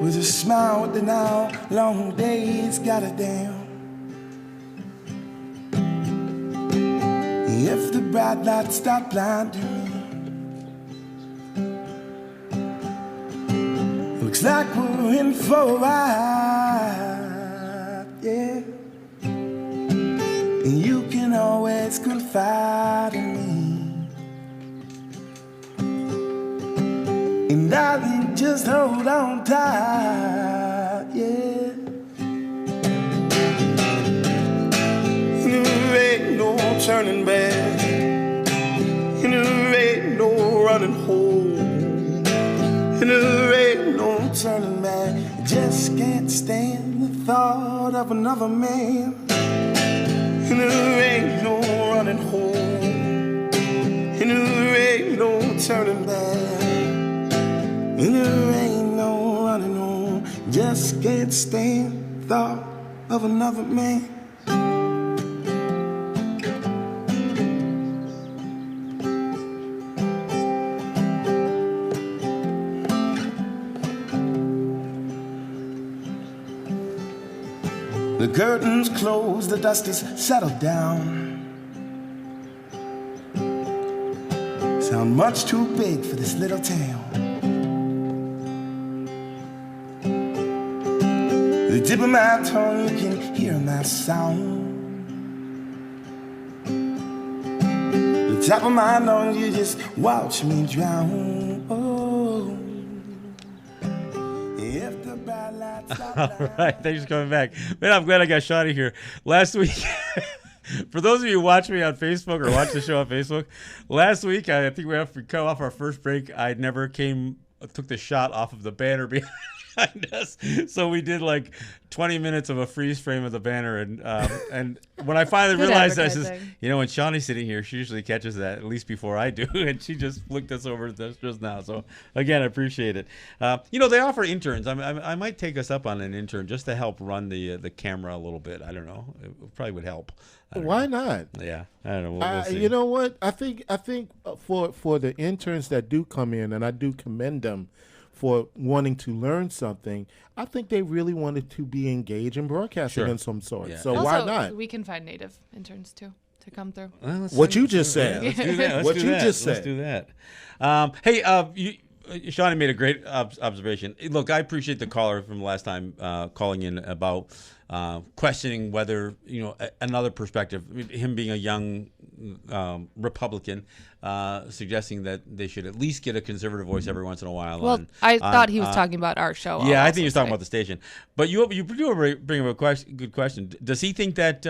with a smile with the now long days got her down. If the bright lights stop blinding me, looks like we're in for a ride, yeah. And you can always confide in me, and darling, just hold on tight, yeah. turning back, and there ain't no running home, and there ain't no turning back. Just can't stand the thought of another man, and there ain't no running home, and there ain't no turning back, and there ain't no running home. Just can't stand the thought of another man. The curtains close, the dust is settled down. Sound much too big for this little town. The tip of my tongue, you can hear my sound. The top of my lungs, you just watch me drown. Oh, if the bad lights stop. All right, thanks for coming back. Man, I'm glad I got Shawnee here. Last week, for those of you who watch me on Facebook or watch the show on Facebook, last week, I think we have to cut off our first break. I never took the shot off of the banner behind us. So we did like 20 minutes of a freeze frame of the banner. And when I finally realized that, I says, when Shawnee's sitting here, she usually catches that at least before I do. And she just flicked us over just now. So again, I appreciate it. They offer interns. I might take us up on an intern just to help run the camera a little bit. I don't know. It probably would help. Why not? Yeah, I don't know. We'll see. You know what? I think for the interns that do come in, and I do commend them for wanting to learn something, I think they really wanted to be engaged in broadcasting in some sort. Yeah. So also, why not? We can find native interns too to come through. What you just said. Let's do that. Let's do that. Hey, Shawnee made a great observation. Look, I appreciate the caller from last time calling in about questioning whether another perspective. Him being a young Republican, suggesting that they should at least get a conservative voice every once in a while. Well, I thought he was talking about our show. Yeah, I think he was talking about the station. But you do bring up a good question. Does he think that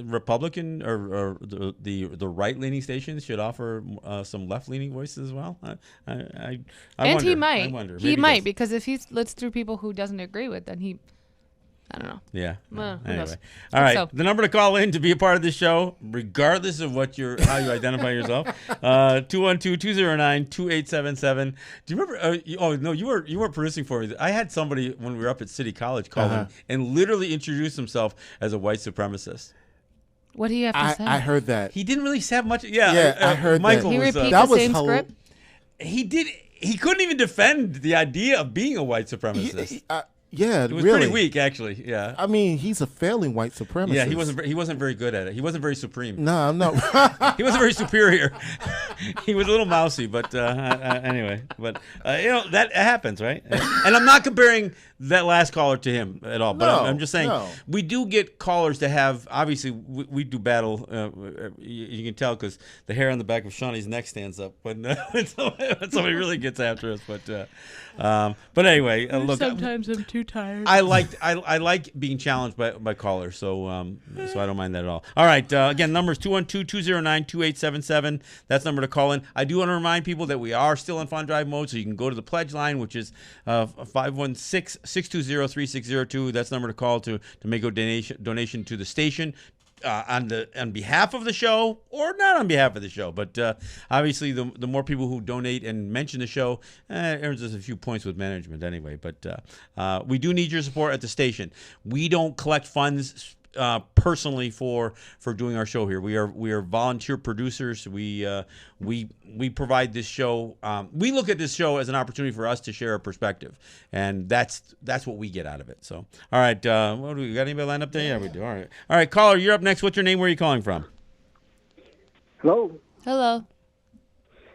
Republican or the right-leaning stations should offer some left-leaning voices as well? I wonder. He might. I wonder. He might, because if he lets through people who doesn't agree with, then he. I don't know. Yeah. Well, anyway, all right. So. The number to call in to be a part of this show, regardless of how you identify yourself, 212-209-2877. Do you remember? You weren't producing for me. I had somebody when we were up at City College call in and literally introduce himself as a white supremacist. What do you have to say? I heard that. He didn't really have much. Yeah. I heard Michael that. He repeat that the was same script. He did. He couldn't even defend the idea of being a white supremacist. Yeah, it was really pretty weak, actually. Yeah, I mean, he's a failing white supremacist. Yeah, he wasn't very good at it. He wasn't very supreme. No, I'm not. He wasn't very superior. He was a little mousy, but anyway. But that happens, right? And I'm not comparing that last caller to him at all. But I'm just saying we do get callers to have. Obviously, we do battle. You can tell because the hair on the back of Shawnee's neck stands up when somebody really gets after us. But anyway, look. Sometimes I'm too tired. I like being challenged by callers, so I don't mind that at all. All right, again, number is 212-209-2877. That's the number to call in. I do want to remind people that we are still in fund drive mode, so you can go to the pledge line, which is 516-620-3602. That's the number to call to make a donation to the station. On behalf of the show or not on behalf of the show, but obviously the more people who donate and mention the show earns us a few points with management anyway. But we do need your support at the station. We don't collect funds personally for doing our show here. We are volunteer producers. We provide this show. We look at this show as an opportunity for us to share a perspective, and that's what we get out of it. So, all right, what do we got? Anybody lined up there? Yeah, we do. All right, caller, you're up next. What's your name? Where are you calling from? Hello. Hello.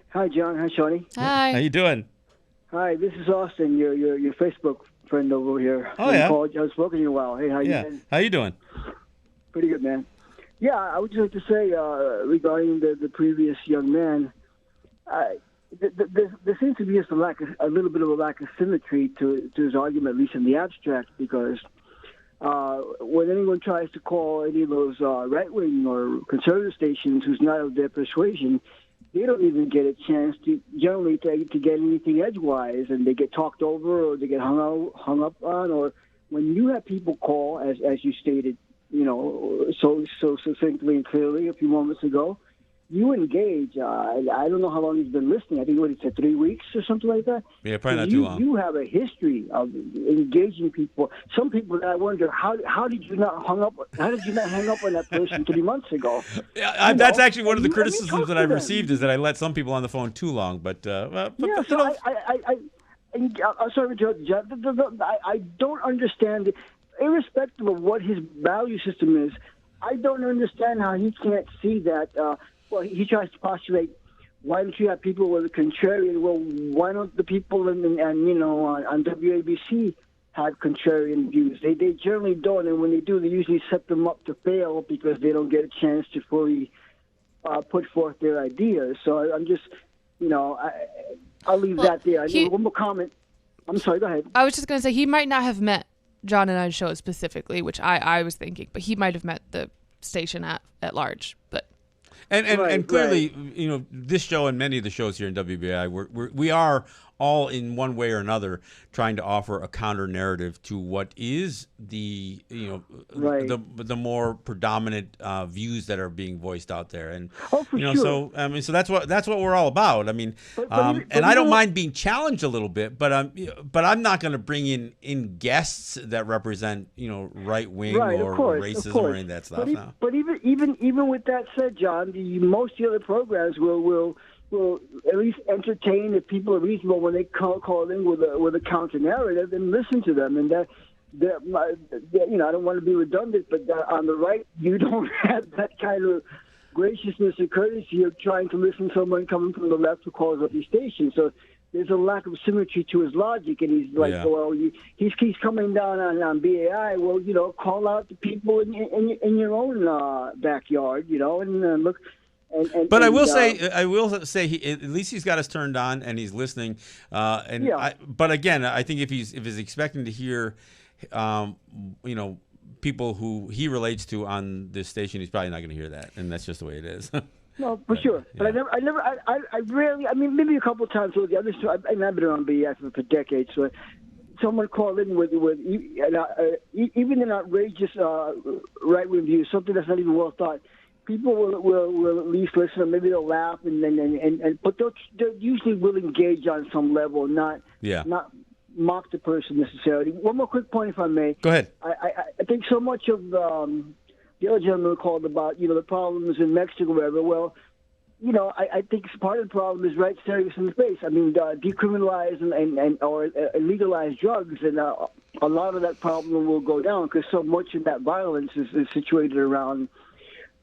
Hi, John. Hi, Shawnee. Hi. How you doing? Hi, this is Austin, your Facebook friend over here. Oh, yeah. I haven't spoken to you in a while. Hey, how you doing? How you doing? Pretty good, man. Yeah, I would just like to say regarding the previous young man, there seems to be just a little bit of a lack of symmetry to his argument, at least in the abstract, because when anyone tries to call any of those right-wing or conservative stations who's not of their persuasion, they don't even get a chance to generally to get anything edgewise, and they get talked over or they get hung up on. Or when you have people call, as you stated, so succinctly and clearly a few moments ago, you engage. I don't know how long he's been listening. I think what he said, 3 weeks or something like that. Yeah, probably not too long. You have a history of engaging people. Some people that I wonder how did you not hang up on that person 3 months ago? That's actually one of the criticisms that I've received is that I let some people on the phone too long. But I'm sorry, John. I don't understand it. Irrespective of what his value system is, I don't understand how he can't see that. He tries to postulate, why don't you have people with a contrarian? Well, why don't the people on WABC have contrarian views? They generally don't, and when they do, they usually set them up to fail because they don't get a chance to fully put forth their ideas. So I'm just, I'll leave that there. One more comment. I'm sorry, go ahead. I was just going to say, he might not have met John and I's show specifically, which I was thinking, but he might have met the station at large, but. And clearly, this show and many of the shows here in WBAI, we are all in one way or another trying to offer a counter narrative to what is the more predominant views that are being voiced out there. And sure. So that's what we're all about. I mean, and I don't mind being challenged a little bit, but I'm not going to bring in guests that represent right wing or racism or any of that stuff. But even with that said, John, most of the other programs will at least entertain if people are reasonable when they call in with a counter narrative and listen to them. And I don't want to be redundant, but on the right, you don't have that kind of graciousness or courtesy of trying to listen to someone coming from the left who calls up your station. So there's a lack of symmetry to his logic, and he's like, he's coming down on BAI. Well, call out the people in your own backyard, and look. But I will say, at least he's got us turned on and he's listening. But again, I think if he's expecting to hear, people who he relates to on this station, he's probably not going to hear that, and that's just the way it is. No, for sure. But I rarely. I mean, maybe a couple of times with the others. I've been around BS for decades. So someone called in with even an outrageous right review, something that's not even well thought. People will at least listen, or maybe they'll laugh, but they usually will engage on some level, not mock the person necessarily. One more quick point, if I may. Go ahead. I think so much of the other gentleman called about the problems in Mexico, or whatever. Well, I think part of the problem is right serious in the face. I mean, decriminalize or legalize drugs, and a lot of that problem will go down because so much of that violence is situated around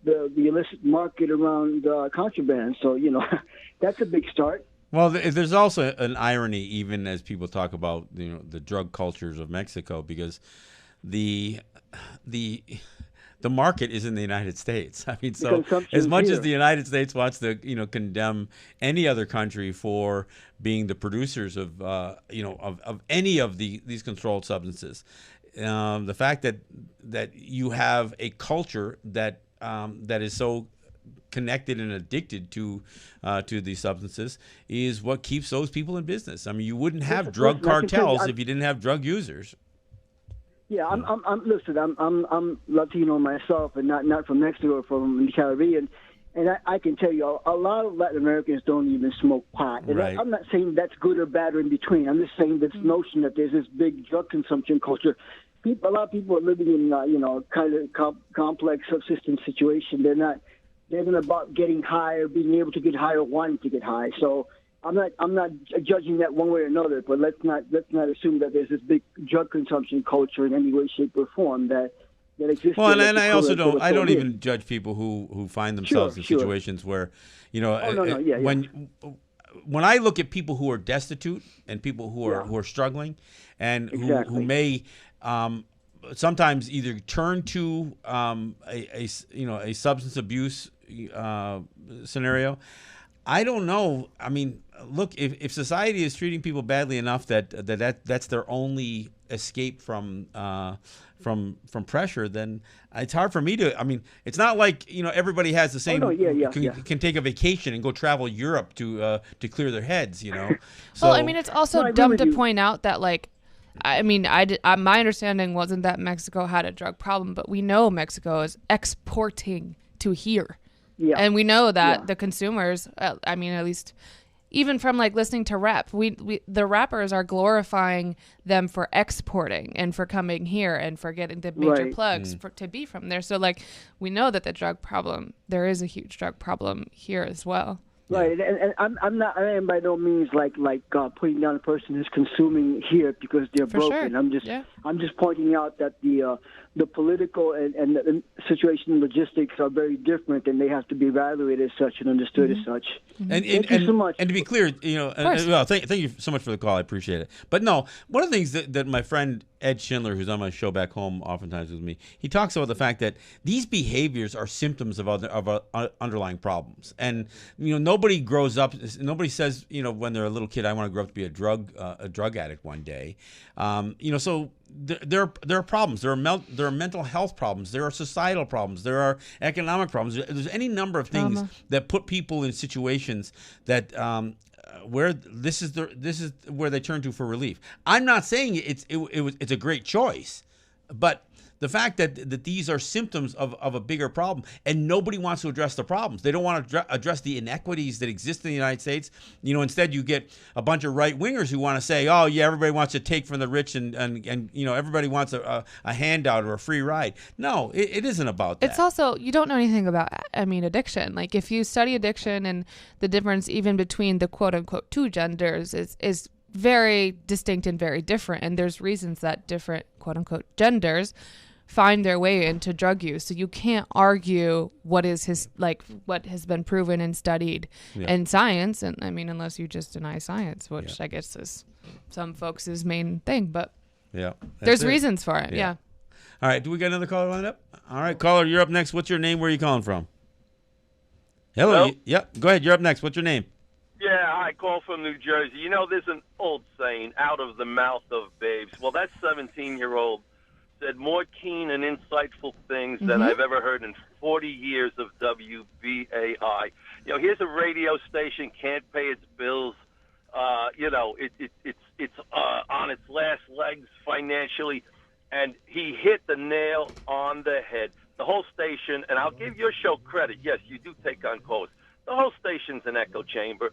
the illicit market around contraband. So, that's a big start. Well, there's also an irony, even as people talk about the drug cultures of Mexico, because the market is in the United States. I mean, so as much as the United States wants to condemn any other country for being the producers of of any of these controlled substances, the fact that you have a culture that is so connected and addicted to these substances is what keeps those people in business. I mean, you wouldn't have drug cartels if you didn't have drug users. Yeah, I'm Latino myself, and not from Mexico or from the Caribbean, and I can tell you a lot of Latin Americans don't even smoke pot. And right. I'm not saying that's good or bad or in between. I'm just saying this notion that there's this big drug consumption culture. A lot of people are living in kind of complex subsistence situation. They're not about getting high or being able to get high or wanting to get high. So I'm not judging that one way or another. But let's not assume that there's this big drug consumption culture in any way, shape, or form that exists. Well, and I also don't even judge people who find themselves in situations where when I look at people who are destitute and people who are struggling and who may sometimes either turn to a substance abuse scenario. I don't know. I mean, look, if society is treating people badly enough that's their only escape from pressure, then it's hard for me to. I mean, it's not like everybody has the same. Can take a vacation and go travel Europe to clear their heads. So, well, I mean, it's also dumb to point out that I mean, my understanding wasn't that Mexico had a drug problem, but we know Mexico is exporting to here. Yeah. And we know that the consumers, I mean, at least even from listening to rap, the rappers are glorifying them for exporting and for coming here and for getting the major plugs to be from there. So we know that there is a huge drug problem here as well. Right, and I am by no means putting down a person who's consuming here because they're broken. Sure. I'm just pointing out that the political and the situation and logistics are very different, and they have to be evaluated as such and understood as such. And thank you so much. And to be clear, thank you so much for the call. I appreciate it. But no, one of the things that my friend Ed Schindler, who's on my show back home oftentimes with me, he talks about the fact that these behaviors are symptoms of underlying problems. And nobody grows up. Nobody says when they're a little kid, I want to grow up to be a drug addict one day. So there are problems. There are mental health problems. There are societal problems. There are economic problems. There's any number of things that put people in situations that where this is where they turn to for relief. I'm not saying it's a great choice, but the fact that these are symptoms of a bigger problem, and nobody wants to address the problems. They don't want to address the inequities that exist in the United States. Instead you get a bunch of right-wingers who want to say, oh, yeah, everybody wants to take from the rich and everybody wants a handout or a free ride. No, it isn't about that. It's also, you don't know anything about, addiction. If you study addiction and the difference even between the quote-unquote two genders is very distinct and very different. And there's reasons that different quote-unquote genders find their way into drug use. So you can't argue what has been proven and studied in science. And I mean, unless you just deny science, which I guess is some folks' main thing, but there's reasons for it. Yeah. All right. Do we got another caller lined up? All right, caller, you're up next. What's your name? Where are you calling from? Hello? Yep. Go ahead. You're up next. What's your name? Yeah, I call from New Jersey. There's an old saying, out of the mouth of babes. Well, that 17-year-old said more keen and insightful things than I've ever heard in 40 years of WBAI. Here's a radio station, can't pay its bills. It's on its last legs financially, and he hit the nail on the head. The whole station, and I'll give your show credit. Yes, you do take on calls. The whole station's an echo chamber.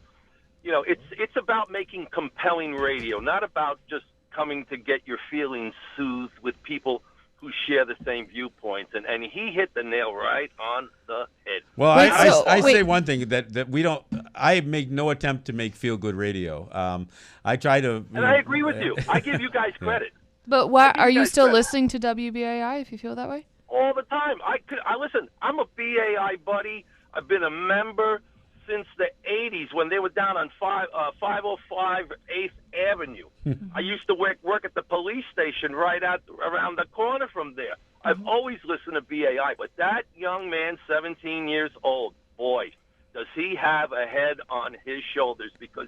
It's about making compelling radio, not about just coming to get your feelings soothed with people who share the same viewpoints. And he hit the nail right on the head. Well, I say one thing, that we don't, I make no attempt to make feel-good radio. I try to... And I agree with you. I give you guys credit. But why are you still listening to WBAI if you feel that way? All the time. I listen, I'm a BAI buddy. I've been a member since the 80s when they were down on 505 8th Avenue. I used to work at the police station right around the corner from there. I've always listened to BAI, but that young man, 17 years old, boy, does he have a head on his shoulders, because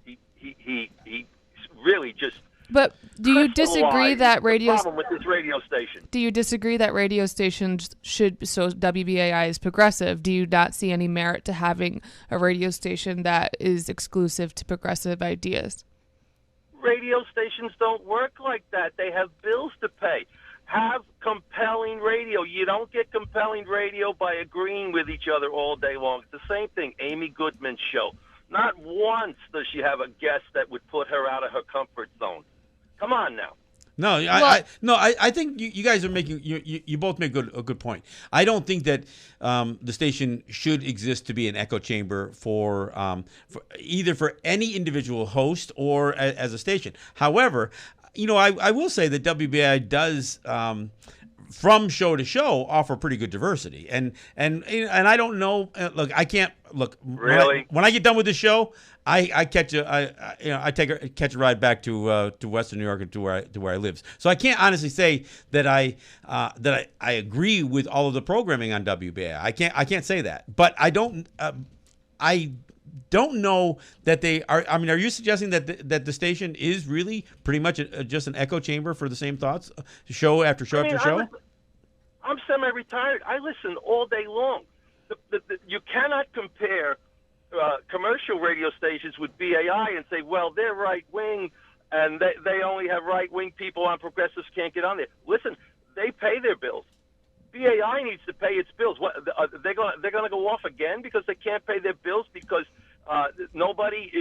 he really just... But do you disagree that radio... problem with this radio station. Do you disagree that radio stations should... So WBAI is progressive. Do you not see any merit to having a radio station that is exclusive to progressive ideas? Radio stations don't work like that. They have bills to pay. Have compelling radio. You don't get compelling radio by agreeing with each other all day long. It's the same thing. Amy Goodman's show. Not once does she have a guest that would put her out of her comfort zone. Come on now. No, I think you guys are making you both make a good point. I don't think that the station should exist to be an echo chamber for either for any individual host or as a station. However, I will say that WBAI does. From show to show, offer pretty good diversity, and I don't know. Look, I can't look. Really, when I get done with the show, I catch a ride back to Western New York and to where I live. So I can't honestly say that I agree with all of the programming on WBAI. I can't say that, but I don't. I don't know that they are. I mean, are you suggesting that the station is really pretty much just an echo chamber for the same thoughts, show after show after show? I'm semi-retired. I listen all day long. You cannot compare commercial radio stations with BAI and say, well, they're right-wing and they only have right-wing people on, progressives can't get on there. Listen, they pay their bills. BAI needs to pay its bills. What, they're going to go off again because they can't pay their bills because nobody,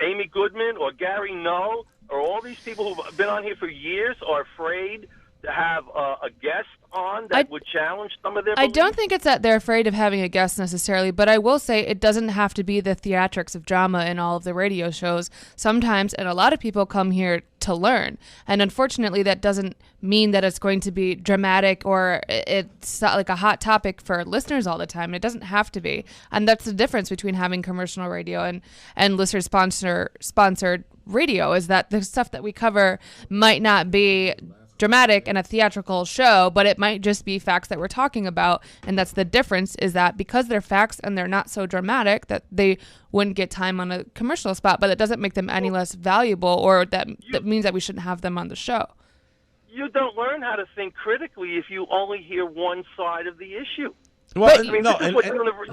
Amy Goodman or Gary Null or all these people who've been on here for years are afraid to have a guest on that would challenge some of their beliefs? I don't think it's that they're afraid of having a guest necessarily, but I will say it doesn't have to be the theatrics of drama in all of the radio shows. Sometimes, and a lot of people come here to learn. And unfortunately, that doesn't mean that it's going to be dramatic or it's not like a hot topic for listeners all the time. It doesn't have to be. And that's the difference between having commercial radio and listener-sponsored radio, is that the stuff that we cover might not be dramatic in a theatrical show, but it might just be facts that we're talking about. And that's the difference, is that because they're facts and they're not so dramatic, that they wouldn't get time on a commercial spot, but it doesn't make them any less valuable, or that means that we shouldn't have them on the show. You don't learn how to think critically if you only hear one side of the issue. Well, I mean, this is what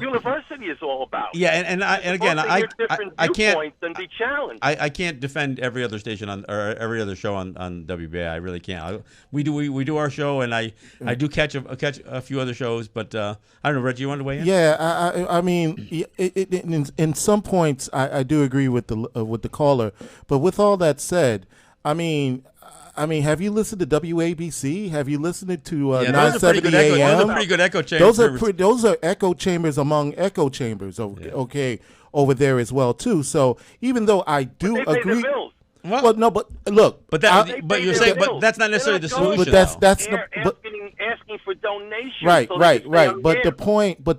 university is all about. Yeah, and again, I can't and be challenged. I can't defend every other station or every other show on WBAI. I really can't. We do our show, and I do catch a few other shows, but I don't know. Reggie, you want to weigh in? Yeah, I mean, in some points, I do agree with the caller, but with all that said, I mean, have you listened to WABC? Have you listened to 970 AM? Those are pretty good echo chambers. Those are echo chambers among echo chambers. Okay, over there as well too. So even though I do agree, well, no, but look, but you're saying, but that's not necessarily the solution. But that's asking for donations. Right. So But the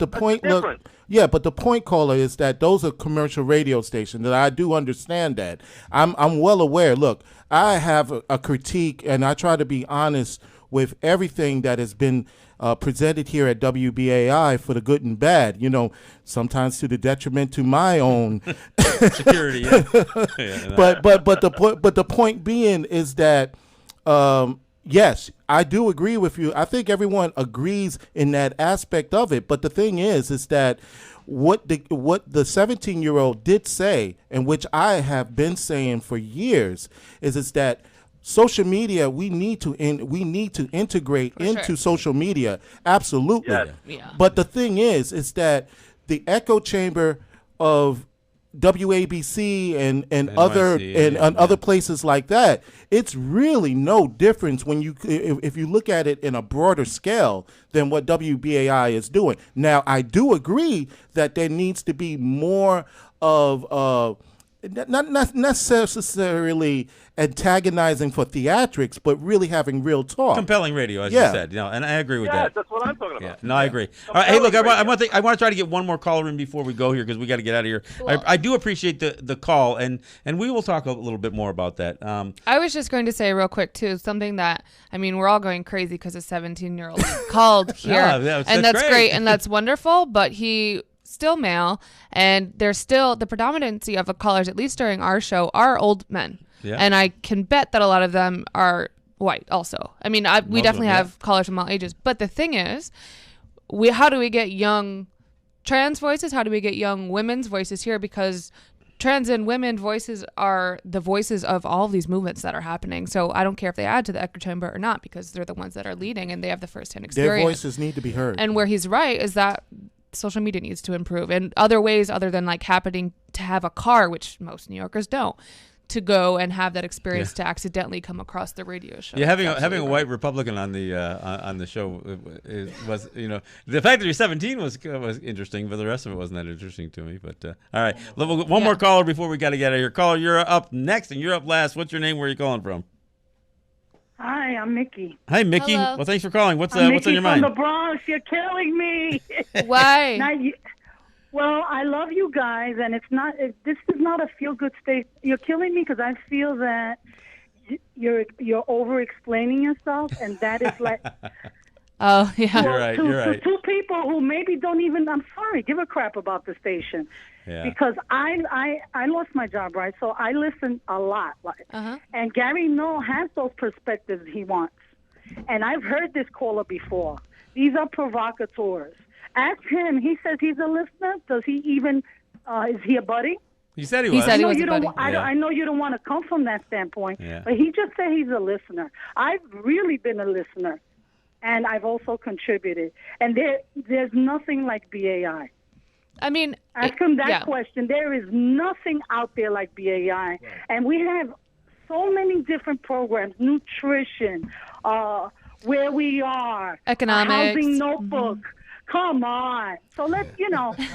point, look. Yeah, but the point, caller, is that those are commercial radio stations, and I do understand that. I'm well aware. Look, I have a critique, and I try to be honest with everything that has been presented here at WBAI, for the good and bad. You know, sometimes to the detriment to my own security. Yeah. But the point being is that. Yes, I do agree with you. I think everyone agrees in that aspect of it. But the thing is that what the 17-year-old did say, and which I have been saying for years, is that social media, we need to integrate into social media. Absolutely. Yes. Yeah. But the thing is that the echo chamber of WABC and NYC, other places like that, it's really no difference if you look at it in a broader scale than what WBAI is doing. Now, I do agree that there needs to be more of not necessarily antagonizing for theatrics, but really having real talk, compelling radio, as you said. And I agree with that. Yeah, that's what I'm talking about. Yeah, no, I agree. All right, hey, look, I want to try to get one more caller in before we go here, because we got to get out of here. Well, I do appreciate the call, and we will talk a little bit more about that. I was just going to say real quick too, something that, I mean, we're all going crazy because a 17-year-old called here, and that's great and that's wonderful, but he still male, and there's still the predominancy of the callers, at least during our show, are old men. Yeah. And I can bet that a lot of them are white also. I mean, we definitely have callers from all ages. But the thing is, how do we get young trans voices? How do we get young women's voices here? Because trans and women voices are the voices of all of these movements that are happening. So I don't care if they add to the echo chamber or not, because they're the ones that are leading and they have the firsthand experience. Their voices need to be heard. And where he's right is that social media needs to improve in other ways other than like happening to have a car, which most New Yorkers don't, to go and have that experience to accidentally come across the radio show. Yeah, having a white Republican on the show was, you know, the fact that you're 17 was interesting, but the rest of it wasn't that interesting to me. But all right, one more caller before we got to get out of here. Caller, you're up next and you're up last. What's your name? Where are you calling from? Hi, I'm Mickey. Hi, Mickey. Hello. Well, thanks for calling. What's I'm on your mind? from the Bronx. You're killing me. Why? Well, I love you guys, and this is not a feel-good state. You're killing me because I feel that you're over-explaining yourself, and that is like Oh, yeah. You're right. You're right. To two people who maybe don't even, I'm sorry, give a crap about the station. Yeah. Because I lost my job, right? So I listen a lot. And Gary Null has those perspectives he wants. And I've heard this caller before. These are provocateurs. Ask him. He says he's a listener. Does he even, is he a buddy? He said he was. He said he was a buddy. I know you don't want to come from that standpoint, Yeah. but he just said he's a listener. I've really been a listener, and I've also contributed. And there's nothing like BAI. I mean, ask him that question. There is nothing out there like BAI, right. And we have so many different programs: nutrition, where we are, economics, housing notebook. Come on. So let's,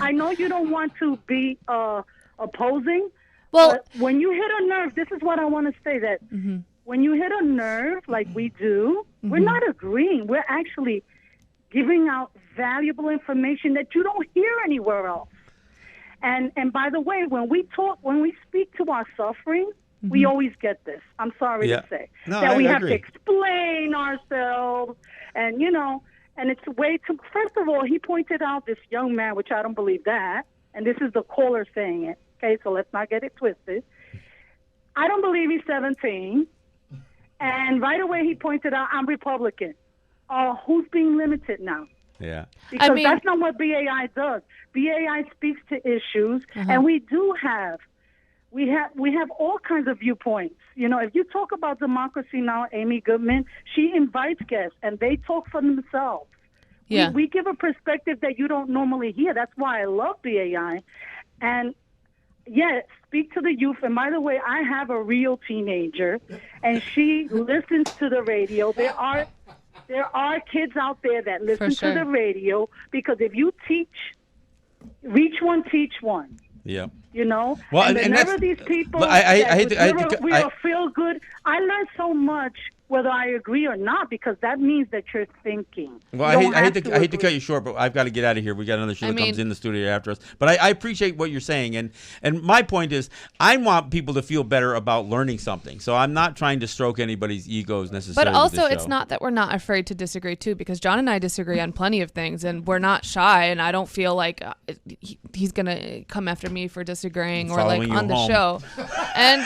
I know you don't want to be opposing. Well, but when you hit a nerve, this is what I want to say, that when you hit a nerve like we do, we're not agreeing. We're actually giving out valuable information that you don't hear anywhere else. And by the way, when we speak to our suffering, we always get this. I'm sorry to say that we have to explain ourselves, and and it's way too. First of all, he pointed out this young man, which I don't believe that, and this is the caller saying it. Okay, so let's not get it twisted. I don't believe he's 17, and right away he pointed out, I'm Republican. Who's being limited now? Yeah. Because that's not what BAI does. BAI speaks to issues, and we have all kinds of viewpoints. If you talk about Democracy Now!, Amy Goodman, she invites guests, and they talk for themselves. Yeah. We give a perspective that you don't normally hear. That's why I love BAI. And, speak to the youth. And, by the way, I have a real teenager, and she listens to the radio. There are kids out there that listen to the radio, because if you reach one, teach one. Yeah. Well, and none of these people we feel good. I learned so much, whether I agree or not, because that means that you're thinking. Well, I hate to cut you short, but I've got to get out of here. We got another show that comes in the studio after us. But I appreciate what you're saying, and my point is, I want people to feel better about learning something. So I'm not trying to stroke anybody's egos necessarily. But also, it's not that we're not afraid to disagree too, because John and I disagree on plenty of things, and we're not shy. And I don't feel like he's gonna come after me for disagreeing or like on the show. And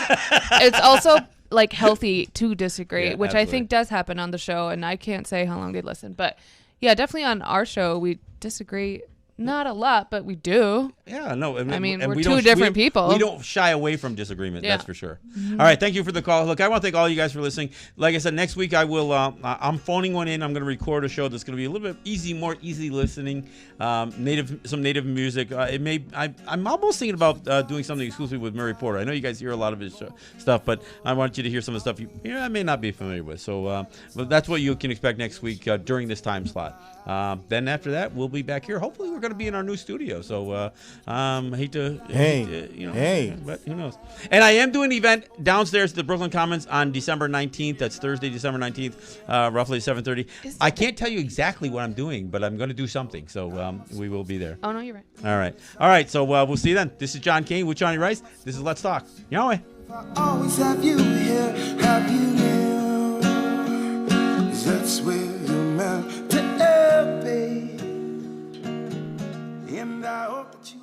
it's also like healthy to disagree, which absolutely. I think does happen on the show, and I can't say how long they listen, but definitely on our show we disagree. Not a lot, but we do. Yeah, no. I mean, we're two different people. We don't shy away from disagreement. That's for sure. All right, thank you for the call. Look, I want to thank all you guys for listening. Like I said, next week I will. I'm phoning one in. I'm going to record a show that's going to be a little bit more easy listening. Some native music. I'm almost thinking about doing something exclusively with Murray Porter. I know you guys hear a lot of his stuff, but I want you to hear some of the stuff I may not be familiar with. So, but that's what you can expect next week during this time slot. Then after that, we'll be back here. Hopefully, we're going to be in our new studio. So, hate to, but who knows? And I am doing an event downstairs at the Brooklyn Commons on December 19th. That's Thursday, December 19th, roughly 7:30. I can't tell you exactly what I'm doing, but I'm going to do something. So we will be there. Oh no, you're All right. right. So we'll see you then. This is John Kane with Johnny Rice. This is Let's Talk. Yahweh. I always have you here, have you near. That's where you're meant to be. And I hope that you